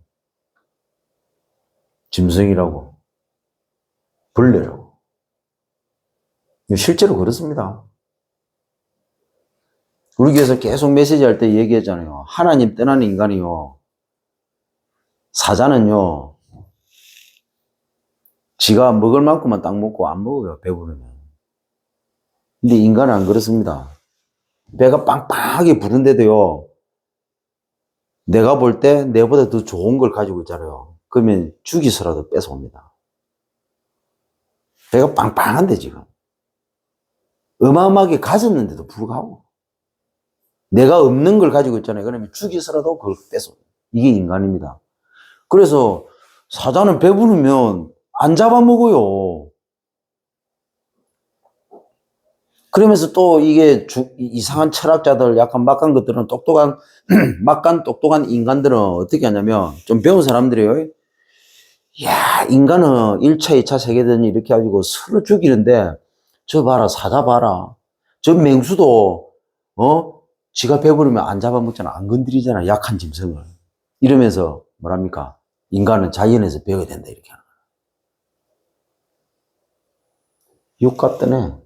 짐승이라고, 벌레라고. 실제로 그렇습니다. 우리 교회에서 계속 메시지 할 때 얘기했잖아요. 하나님 떠나는 인간이요. 사자는요, 지가 먹을 만큼만 딱 먹고 안 먹어요, 배부르면. 근데 인간은 안 그렇습니다. 배가 빵빵하게 부른데도요, 내가 볼 때 내보다 더 좋은 걸 가지고 있잖아요. 그러면 죽이서라도 뺏어옵니다. 배가 빵빵한데 지금. 어마어마하게 가졌는데도 불구하고. 내가 없는 걸 가지고 있잖아요. 그러면 죽이서라도 그걸 뺏어옵니다. 이게 인간입니다. 그래서 사자는 배부르면 안 잡아먹어요. 그러면서 또 이게 이상한 철학자들, 약간 막간 것들은 똑똑한, 막간 똑똑한 인간들은 어떻게 하냐면, 좀 배운 사람들이에요. 야, 인간은 1차, 2차 세계대전이 이렇게 가지고 서로 죽이는데, 저 봐라, 사자 봐라. 저 맹수도, 지가 배부르면 안 잡아먹잖아. 안 건드리잖아. 약한 짐승을. 이러면서, 뭐랍니까? 인간은 자연에서 배워야 된다. 이렇게 하는 거야. 욕 같더네.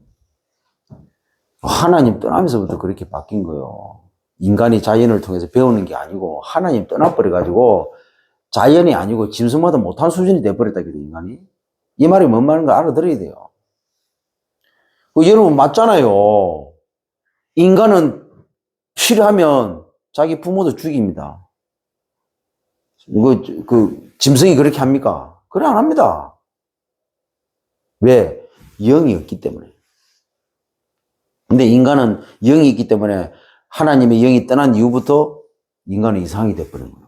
하나님 떠나면서부터 그렇게 바뀐 거예요. 인간이 자연을 통해서 배우는 게 아니고 하나님 떠나버려가지고 자연이 아니고 짐승마다 못한 수준이 돼버렸다, 인간이. 이 말이 뭔 말인가 알아들어야 돼요. 여러분 맞잖아요. 인간은 필요하면 자기 부모도 죽입니다. 짐승이 그렇게 합니까? 그래 안 합니다. 왜? 영이 없기 때문에. 근데 인간은 영이 있기 때문에 하나님의 영이 떠난 이후부터 인간은 이상이 돼버린 거예요.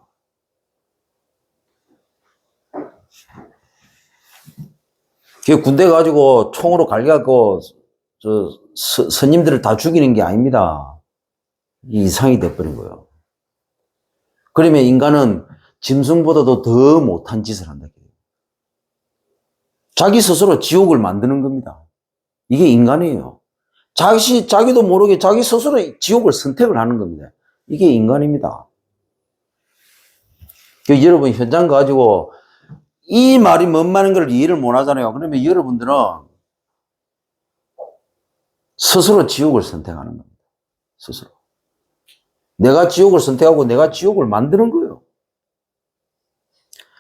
군대 가지고 총으로 갈겨갖고 선임들을 다 죽이는 게 아닙니다. 이상이 돼버린 거예요. 그러면 인간은 짐승보다도 더 못한 짓을 한다. 자기 스스로 지옥을 만드는 겁니다. 이게 인간이에요. 자기도 모르게 자기 스스로 지옥을 선택을 하는 겁니다. 이게 인간입니다. 여러분 현장 가지고 이 말이 뭔 말인 걸 이해를 못 하잖아요. 그러면 여러분들은 스스로 지옥을 선택하는 겁니다. 스스로. 내가 지옥을 선택하고 내가 지옥을 만드는 거예요.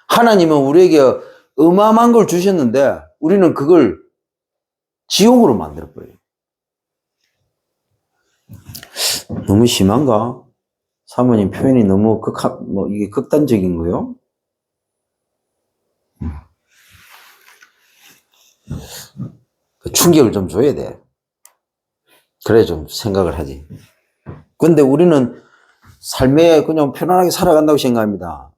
하나님은 우리에게 어마어마한 걸 주셨는데 우리는 그걸 지옥으로 만들어버려요. 너무 심한가? 사모님 표현이 너무 이게 극단적인 거요? 충격을 좀 줘야 돼. 그래 좀 생각을 하지. 근데 우리는 삶에 그냥 편안하게 살아간다고 생각합니다.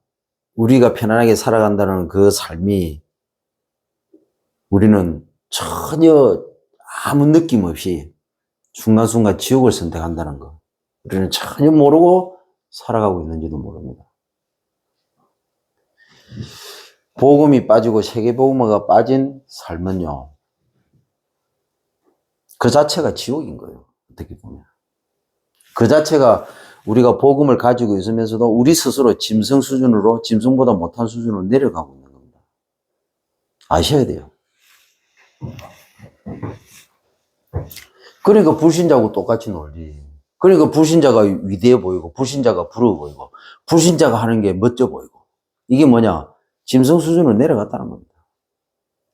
우리가 편안하게 살아간다는 그 삶이 우리는 전혀 아무 느낌 없이 순간순간 지옥을 선택한다는 거. 우리는 전혀 모르고 살아가고 있는지도 모릅니다. 복음이 빠지고 세계복음화가 빠진 삶은요. 그 자체가 지옥인 거예요. 어떻게 보면. 그 자체가 우리가 복음을 가지고 있으면서도 우리 스스로 짐승 수준으로 짐승보다 못한 수준으로 내려가고 있는 겁니다. 아셔야 돼요. 그러니까 불신자하고 똑같이 놀지. 그러니까 불신자가 위대해 보이고 불신자가 부러워 보이고 불신자가 하는 게 멋져 보이고 이게 뭐냐? 짐승 수준으로 내려갔다는 겁니다.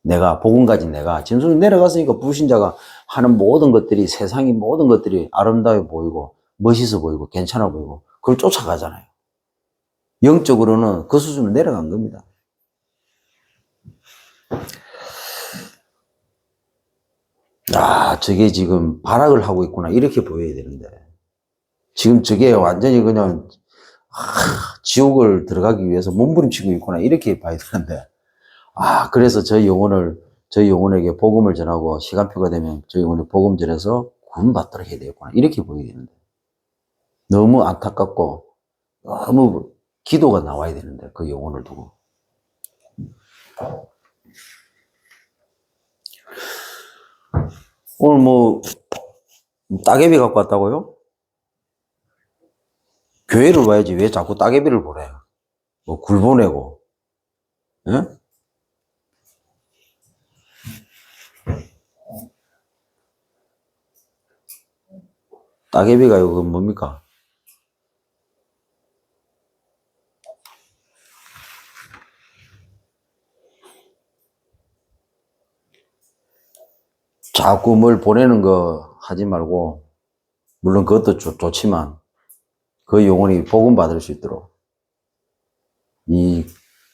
내가 복음 가진 내가 짐승으로 내려갔으니까 불신자가 하는 모든 것들이 세상의 모든 것들이 아름다워 보이고 멋있어 보이고 괜찮아 보이고 그걸 쫓아가잖아요. 영적으로는 그 수준으로 내려간 겁니다. 아, 저게 지금 발악을 하고 있구나 이렇게 보여야 되는데 지금 저게 완전히 그냥 지옥을 들어가기 위해서 몸부림치고 있구나 이렇게 봐야 되는데 그래서 저희 영혼에게 복음을 전하고 시간표가 되면 저희 영혼이 복음 전해서 구원받도록 해야 되겠구나 이렇게 보여야 되는데 너무 안타깝고 너무 기도가 나와야 되는데 그 영혼을 두고 오늘 따개비 갖고 왔다고요? 교회를 와야지 왜 자꾸 따개비를 보내요? 굴 보내고 예? 따개비가 이거 뭡니까? 자꾸 뭘 보내는 거 하지 말고, 물론 그것도 좋지만, 그 영혼이 복음 받을 수 있도록, 이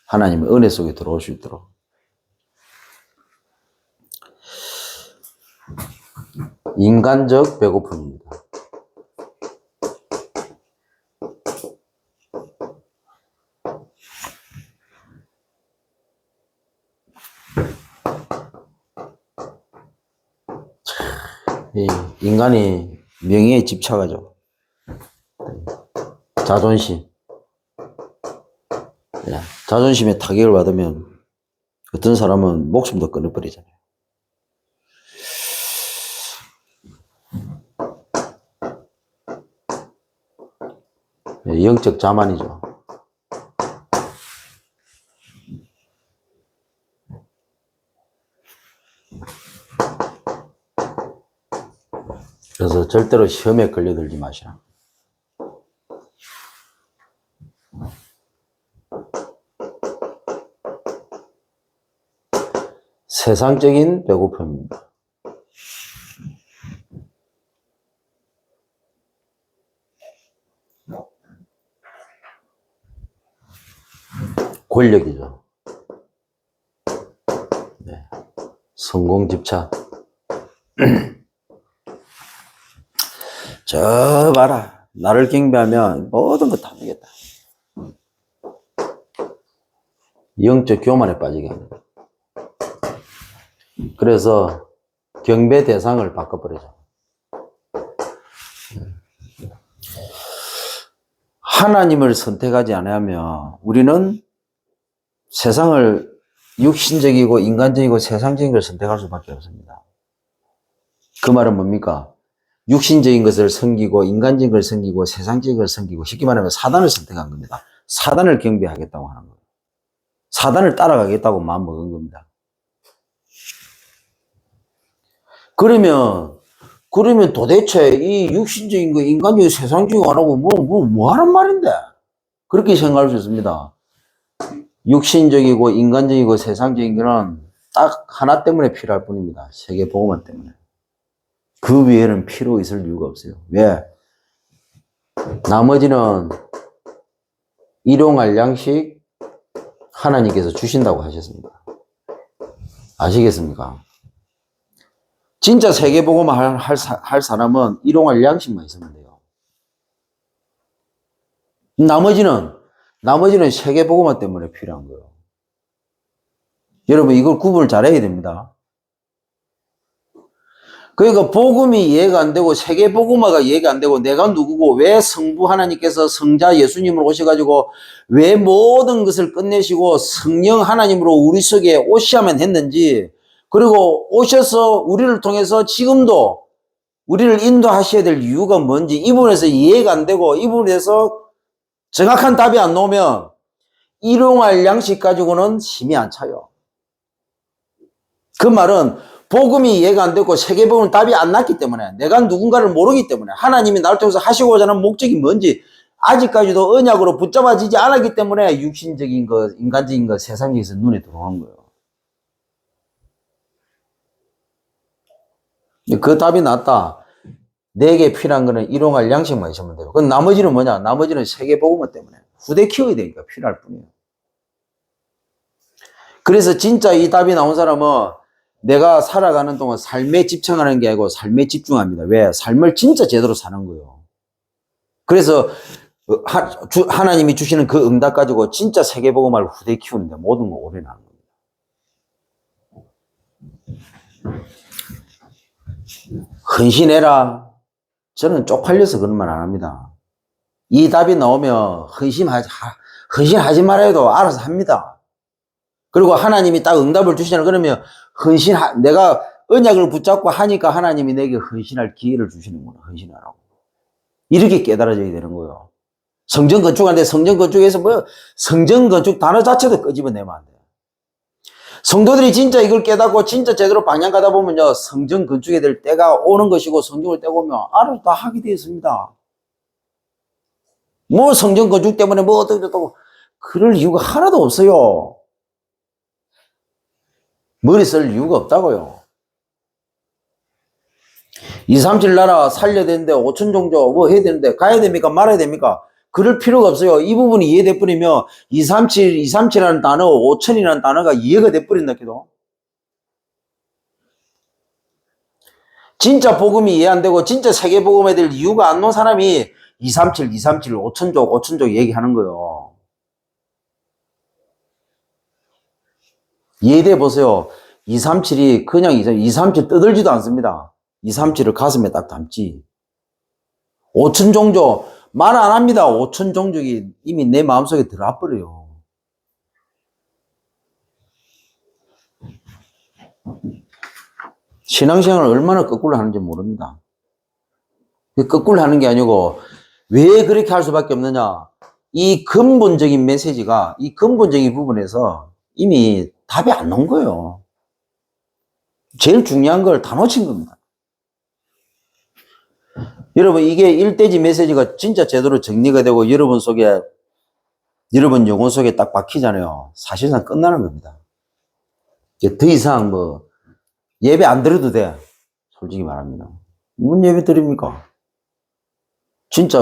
하나님의 은혜 속에 들어올 수 있도록. 인간적 배고픔입니다. 인간이 명예에 집착하죠. 자존심. 자존심에 타격을 받으면 어떤 사람은 목숨도 끊어버리잖아요. 영적 자만이죠. 그래서 절대로 시험에 걸려들지 마시라. 세상적인 배고픔입니다. 권력이죠. 네. 성공 집착. 저 봐라. 나를 경배하면 모든 거 다 되겠다. 영적 교만에 빠지게 합니다. 그래서 경배 대상을 바꿔버리죠. 하나님을 선택하지 않으면 우리는 세상을 육신적이고 인간적이고 세상적인 걸 선택할 수밖에 없습니다. 그 말은 뭡니까? 육신적인 것을 섬기고 인간적인 걸 섬기고 세상적인 걸 섬기고 쉽게 말하면 사단을 선택한 겁니다. 사단을 경배하겠다고 하는 거예요. 사단을 따라가겠다고 마음먹은 겁니다. 그러면 도대체 이 육신적인 거, 인간적인 세상적인 거 안 하고 뭐 하란 말인데? 그렇게 생각할 수 있습니다. 육신적이고 인간적이고 세상적인 거는 딱 하나 때문에 필요할 뿐입니다. 세계 복음화 때문에. 그 위에는 필요 있을 이유가 없어요. 왜? 나머지는 일용할 양식 하나님께서 주신다고 하셨습니다. 아시겠습니까? 진짜 세계복음화 할 사람은 일용할 양식만 있으면 돼요. 나머지는 세계복음화 때문에 필요한 거예요. 여러분 이걸 구분을 잘해야 됩니다. 그러니까 복음이 이해가 안 되고 세계복음화가 이해가 안 되고 내가 누구고 왜 성부 하나님께서 성자 예수님을 오셔가지고 왜 모든 것을 끝내시고 성령 하나님으로 우리 속에 오셔야만 했는지, 그리고 오셔서 우리를 통해서 지금도 우리를 인도하셔야 될 이유가 뭔지 이 부분에서 이해가 안 되고 이 부분에서 정확한 답이 안 나오면 일용할 양식 가지고는 힘이 안 차요. 그 말은 복음이 이해가 안 되고 세계복음은 답이 안 났기 때문에, 내가 누군가를 모르기 때문에, 하나님이 나를 통해서 하시고자 하는 목적이 뭔지 아직까지도 언약으로 붙잡아지지 않았기 때문에 육신적인 것, 인간적인 것, 세상적인 것이 눈에 들어오는 거예요. 그 답이 났다. 내게 필요한 거는 일용할 양식만 있으면 돼요. 그럼 나머지는 뭐냐? 나머지는 세계복음화 때문에 후대 키워야 되니까 필요할 뿐이에요. 그래서 진짜 이 답이 나온 사람은 내가 살아가는 동안 삶에 집착하는 게 아니고 삶에 집중합니다. 왜? 삶을 진짜 제대로 사는 거예요. 그래서 하나님이 주시는 그 응답 가지고 진짜 세계복음화를 후대 키우는데 모든 거 올인하는 겁니다. 헌신해라. 저는 쪽팔려서 그런 말 안 합니다. 이 답이 나오면 헌신하지 말아야 해도 알아서 합니다. 그리고 하나님이 딱 응답을 주시잖아요. 그러면 내가 언약을 붙잡고 하니까 하나님이 내게 헌신할 기회를 주시는구나. 헌신하라고. 이렇게 깨달아져야 되는 거예요. 성전 건축하는데 성전 건축에서 성전 건축 단어 자체도 끄집어내면 안 돼요. 성도들이 진짜 이걸 깨닫고 진짜 제대로 방향 가다 보면요, 성전 건축에 될 때가 오는 것이고, 성경을 떼보면 알아서 다 하게 되어 있습니다. 뭐 성전 건축 때문에 뭐 어떻게 됐다고 그럴 이유가 하나도 없어요. 머리 쓸 이유가 없다고요. 237 나라 살려야 되는데 5천 종족 뭐 해야 되는데 가야 됩니까 말아야 됩니까? 그럴 필요가 없어요. 이 부분이 이해돼 버리면 237이라는 단어, 5천이라는 단어가 이해가 돼 버린다 해도. 진짜 복음이 이해 안 되고 진짜 세계 복음에 될 이유가 안 놓은 사람이 237, 5천족 얘기하는 거예요. 이해돼 보세요. 237이 그냥 237 떠들지도 않습니다. 237을 가슴에 딱 담지. 5천 종족 말 안 합니다. 5천 종족이 이미 내 마음속에 들어와 버려요. 신앙생활을 얼마나 거꾸로 하는지 모릅니다. 거꾸로 하는 게 아니고 왜 그렇게 할 수밖에 없느냐. 이 근본적인 메시지가 이 근본적인 부분에서 이미 답이 안 나온 거예요. 제일 중요한 걸 다 놓친 겁니다. 여러분 이게 일대지 메시지가 진짜 제대로 정리가 되고 여러분 속에 여러분 영혼 속에 딱 박히잖아요. 사실상 끝나는 겁니다. 이제 더 이상 뭐 예배 안 드려도 돼. 솔직히 말합니다. 뭔 예배 드립니까? 진짜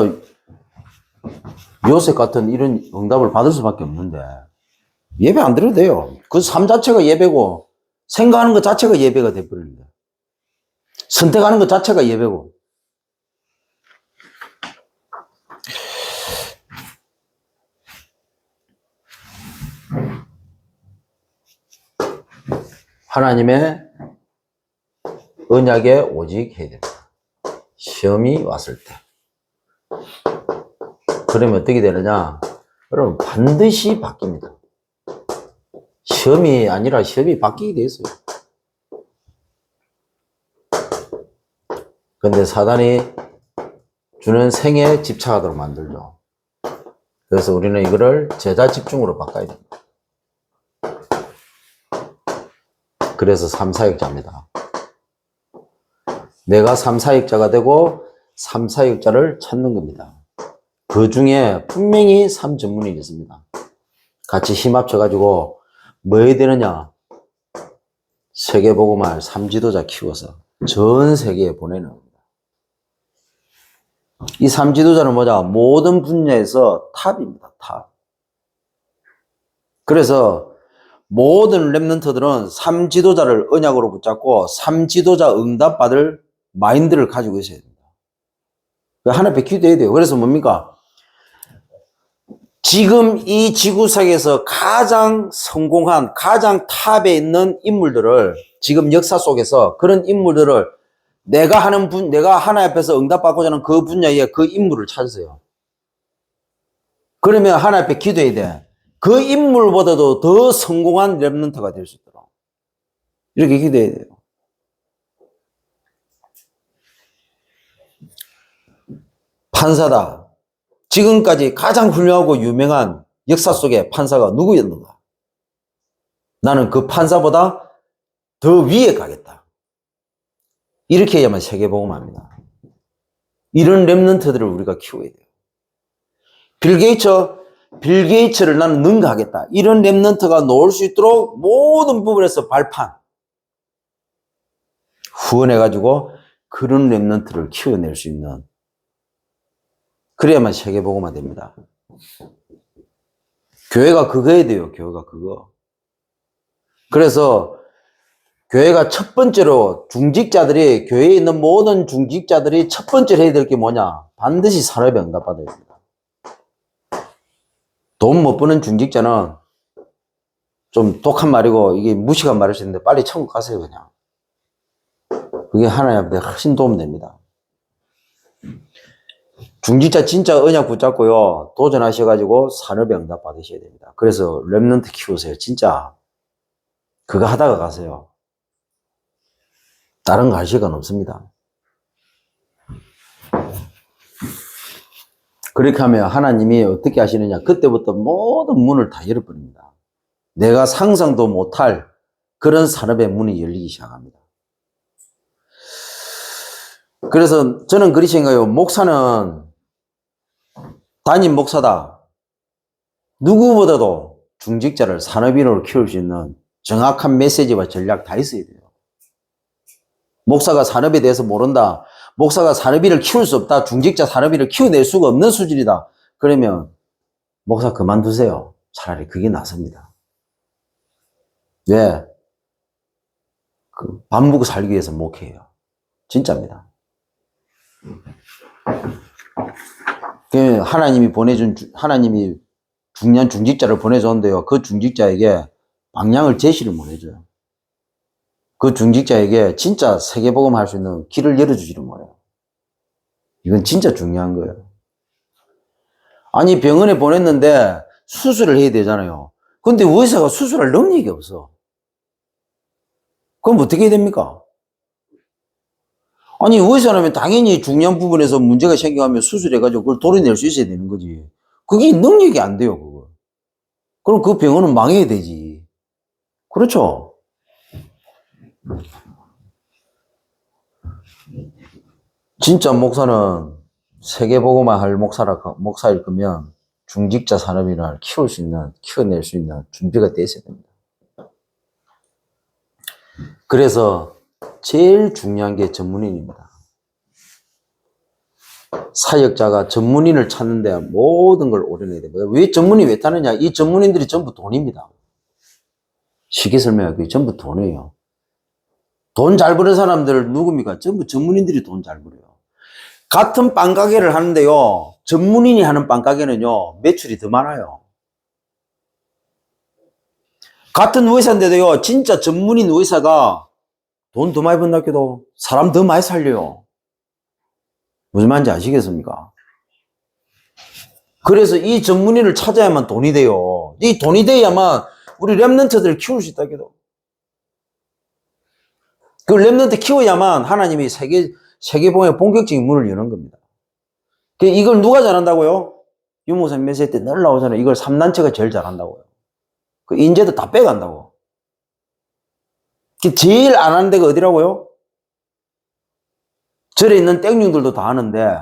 요셉 같은 이런 응답을 받을 수밖에 없는데 예배 안 드려도 돼요. 그 삶 자체가 예배고 생각하는 것 자체가 예배가 돼버립니다. 선택하는 것 자체가 예배고. 하나님의 언약에 오직 해야 됩니다. 시험이 왔을 때. 그러면 어떻게 되느냐? 여러분 반드시 바뀝니다. 시험이 아니라 시험이 바뀌게 돼 있어요. 근데 사단이 주는 생에 집착하도록 만들죠. 그래서 우리는 이거를 제자 집중으로 바꿔야 됩니다. 그래서 3사역자입니다. 내가 3사역자가 되고 3사역자를 찾는 겁니다. 그 중에 분명히 3전문이 있습니다. 같이 힘 합쳐가지고 뭐 해야 되느냐? 세계복음화 3지도자 키워서 전 세계에 보내는 겁니다. 이 3지도자는 뭐냐? 모든 분야에서 탑입니다. 탑. 그래서 모든 랩런트들은 3지도자를 언약으로 붙잡고 3지도자 응답받을 마인드를 가지고 있어야 됩니다. 하나님께 기도해야 돼요. 그래서 뭡니까? 지금 이 지구상에서 가장 성공한, 가장 탑에 있는 인물들을 지금 역사 속에서 그런 인물들을 내가 하나님 앞에서 응답받고자 하는 그 분야에 그 인물을 찾으세요. 그러면 하나님 앞에 기도해야 돼. 그 인물보다도 더 성공한 랩런트가 될 수 있도록. 이렇게 기도해야 돼요. 판사다. 지금까지 가장 훌륭하고 유명한 역사 속의 판사가 누구였는가? 나는 그 판사보다 더 위에 가겠다. 이렇게 해야만 세계복음화입니다. 이런 랩런트들을 우리가 키워야 돼요. 빌 게이츠를 나는 능가하겠다. 이런 랩런트가 놓을 수 있도록 모든 부분에서 발판, 후원해가지고 그런 랩런트를 키워낼 수 있는, 그래야만 세계복음화 됩니다. 교회가 그거 해야 돼요. 교회가 그거. 그래서 교회가 첫 번째로 중직자들이, 교회에 있는 모든 중직자들이 첫 번째로 해야 될 게 뭐냐? 반드시 산업에 응답받아야 됩니다. 돈 못 버는 중직자는 좀 독한 말이고 이게 무식한 말일 수 있는데 빨리 천국 가세요 그냥. 그게 하나님한테 훨씬 도움됩니다. 중직자 진짜 언약 붙잡고요. 도전하셔가지고 산업에 응답 받으셔야 됩니다. 그래서 랩런트 키우세요. 진짜 그거 하다가 가세요. 다른 거 할 시간 없습니다. 그렇게 하면 하나님이 어떻게 하시느냐? 그때부터 모든 문을 다 열어버립니다. 내가 상상도 못할 그런 산업의 문이 열리기 시작합니다. 그래서 저는 그렇게 생각해요. 목사는 담임 목사다. 누구보다도 중직자를 산업인으로 키울 수 있는 정확한 메시지와 전략 다 있어야 돼요. 목사가 산업에 대해서 모른다. 목사가 산업인을 키울 수 없다. 중직자 산업인을 키워낼 수가 없는 수준이다. 그러면 목사 그만두세요. 차라리 그게 낫습니다. 왜? 밥 먹고 살기 위해서 목회해요. 진짜입니다. 하나님이 중요한 중직자를 보내줬는데요. 그 중직자에게 방향을 제시를 못 해줘요. 그 중직자에게 진짜 세계복음 할 수 있는 길을 열어주지를 못해요. 이건 진짜 중요한 거예요. 아니, 병원에 보냈는데 수술을 해야 되잖아요. 근데 의사가 수술할 능력이 없어. 그럼 어떻게 해야 됩니까? 아니, 의사라면 당연히 중요한 부분에서 문제가 생겨가면 수술해가지고 그걸 도려낼 수 있어야 되는 거지. 그게 능력이 안 돼요, 그거. 그럼 그 병원은 망해야 되지. 그렇죠? 진짜 목사는 세계복음화 할 목사일 거면 중직자 산업인을 키워낼 수 있는 준비가 돼 있어야 됩니다. 그래서 제일 중요한 게 전문인입니다. 사역자가 전문인을 찾는데 모든 걸 오려내야 됩니다. 왜 전문이 왜 타느냐? 이 전문인들이 전부 돈입니다. 쉽게 설명하기 전부 돈이에요. 돈 잘 버는 사람들 누굽니까? 전부 전문인들이 돈 잘 벌어요. 같은 빵가게를 하는데요. 전문인이 하는 빵가게는요. 매출이 더 많아요. 같은 의사인데도요. 진짜 전문인 의사가 돈 더 많이 번다 해도 사람 더 많이 살려요. 무슨 말인지 아시겠습니까? 그래서 이 전문인을 찾아야만 돈이 돼요. 이 돈이 돼야만 우리 렘넌트들을 키울 수 있다 해도. 그 렘넌트 키워야만 하나님이 세계복음의 본격적인 문을 여는 겁니다. 이걸 누가 잘한다고요? 유목사님 메시지 때 늘 나오잖아요. 이걸 3단체가 제일 잘한다고요. 그 인재도 다 빼간다고. 제일 안 하는 데가 어디라고요? 절에 있는 땡중들도 다 하는데,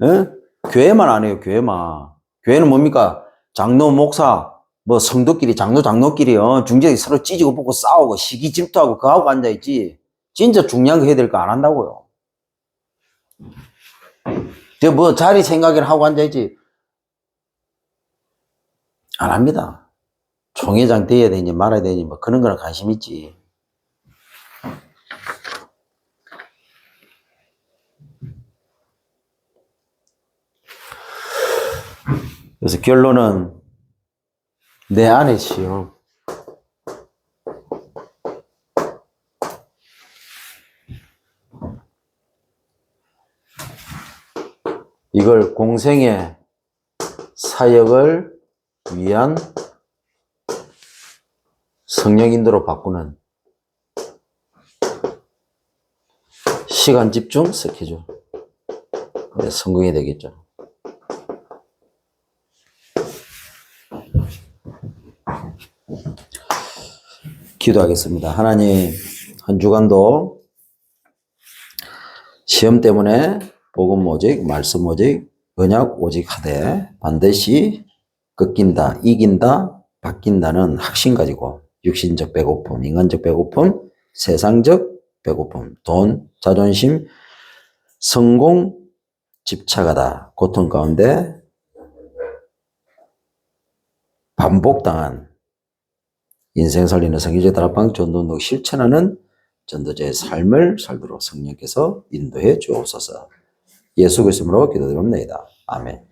예? 교회만 안 해요, 교회만. 교회는 뭡니까? 장로, 목사, 뭐 성도끼리, 장로끼리, 중재들이 서로 찌지고 뽑고 싸우고 시기 질투하고 그거 하고 앉아있지. 진짜 중요한 거 해야 될 거 안 한다고요. 뭐 자리 생각을 하고 앉아있지. 안 합니다. 총회장 돼야 되니 말아야 되니 뭐 그런 거나 관심 있지. 그래서 결론은 내 안의 시험. 이걸 공생의 사역을 위한 성령 인도로 바꾸는 시간 집중 스케줄. 성공이 되겠죠. 기도하겠습니다. 하나님, 한 주간도 시험 때문에 복음 오직, 말씀 오직, 언약 오직 하되 반드시 꺾인다, 이긴다, 바뀐다는 확신 가지고 육신적 배고픔, 인간적 배고픔, 세상적 배고픔, 돈, 자존심, 성공, 집착하다, 고통 가운데 반복당한 인생 살리는 성경적 다락방 전도운동 실천하는 전도자의 삶을 살도록 성령께서 인도해 주옵소서. 예수 그리스도로 기도드립니다. 아멘.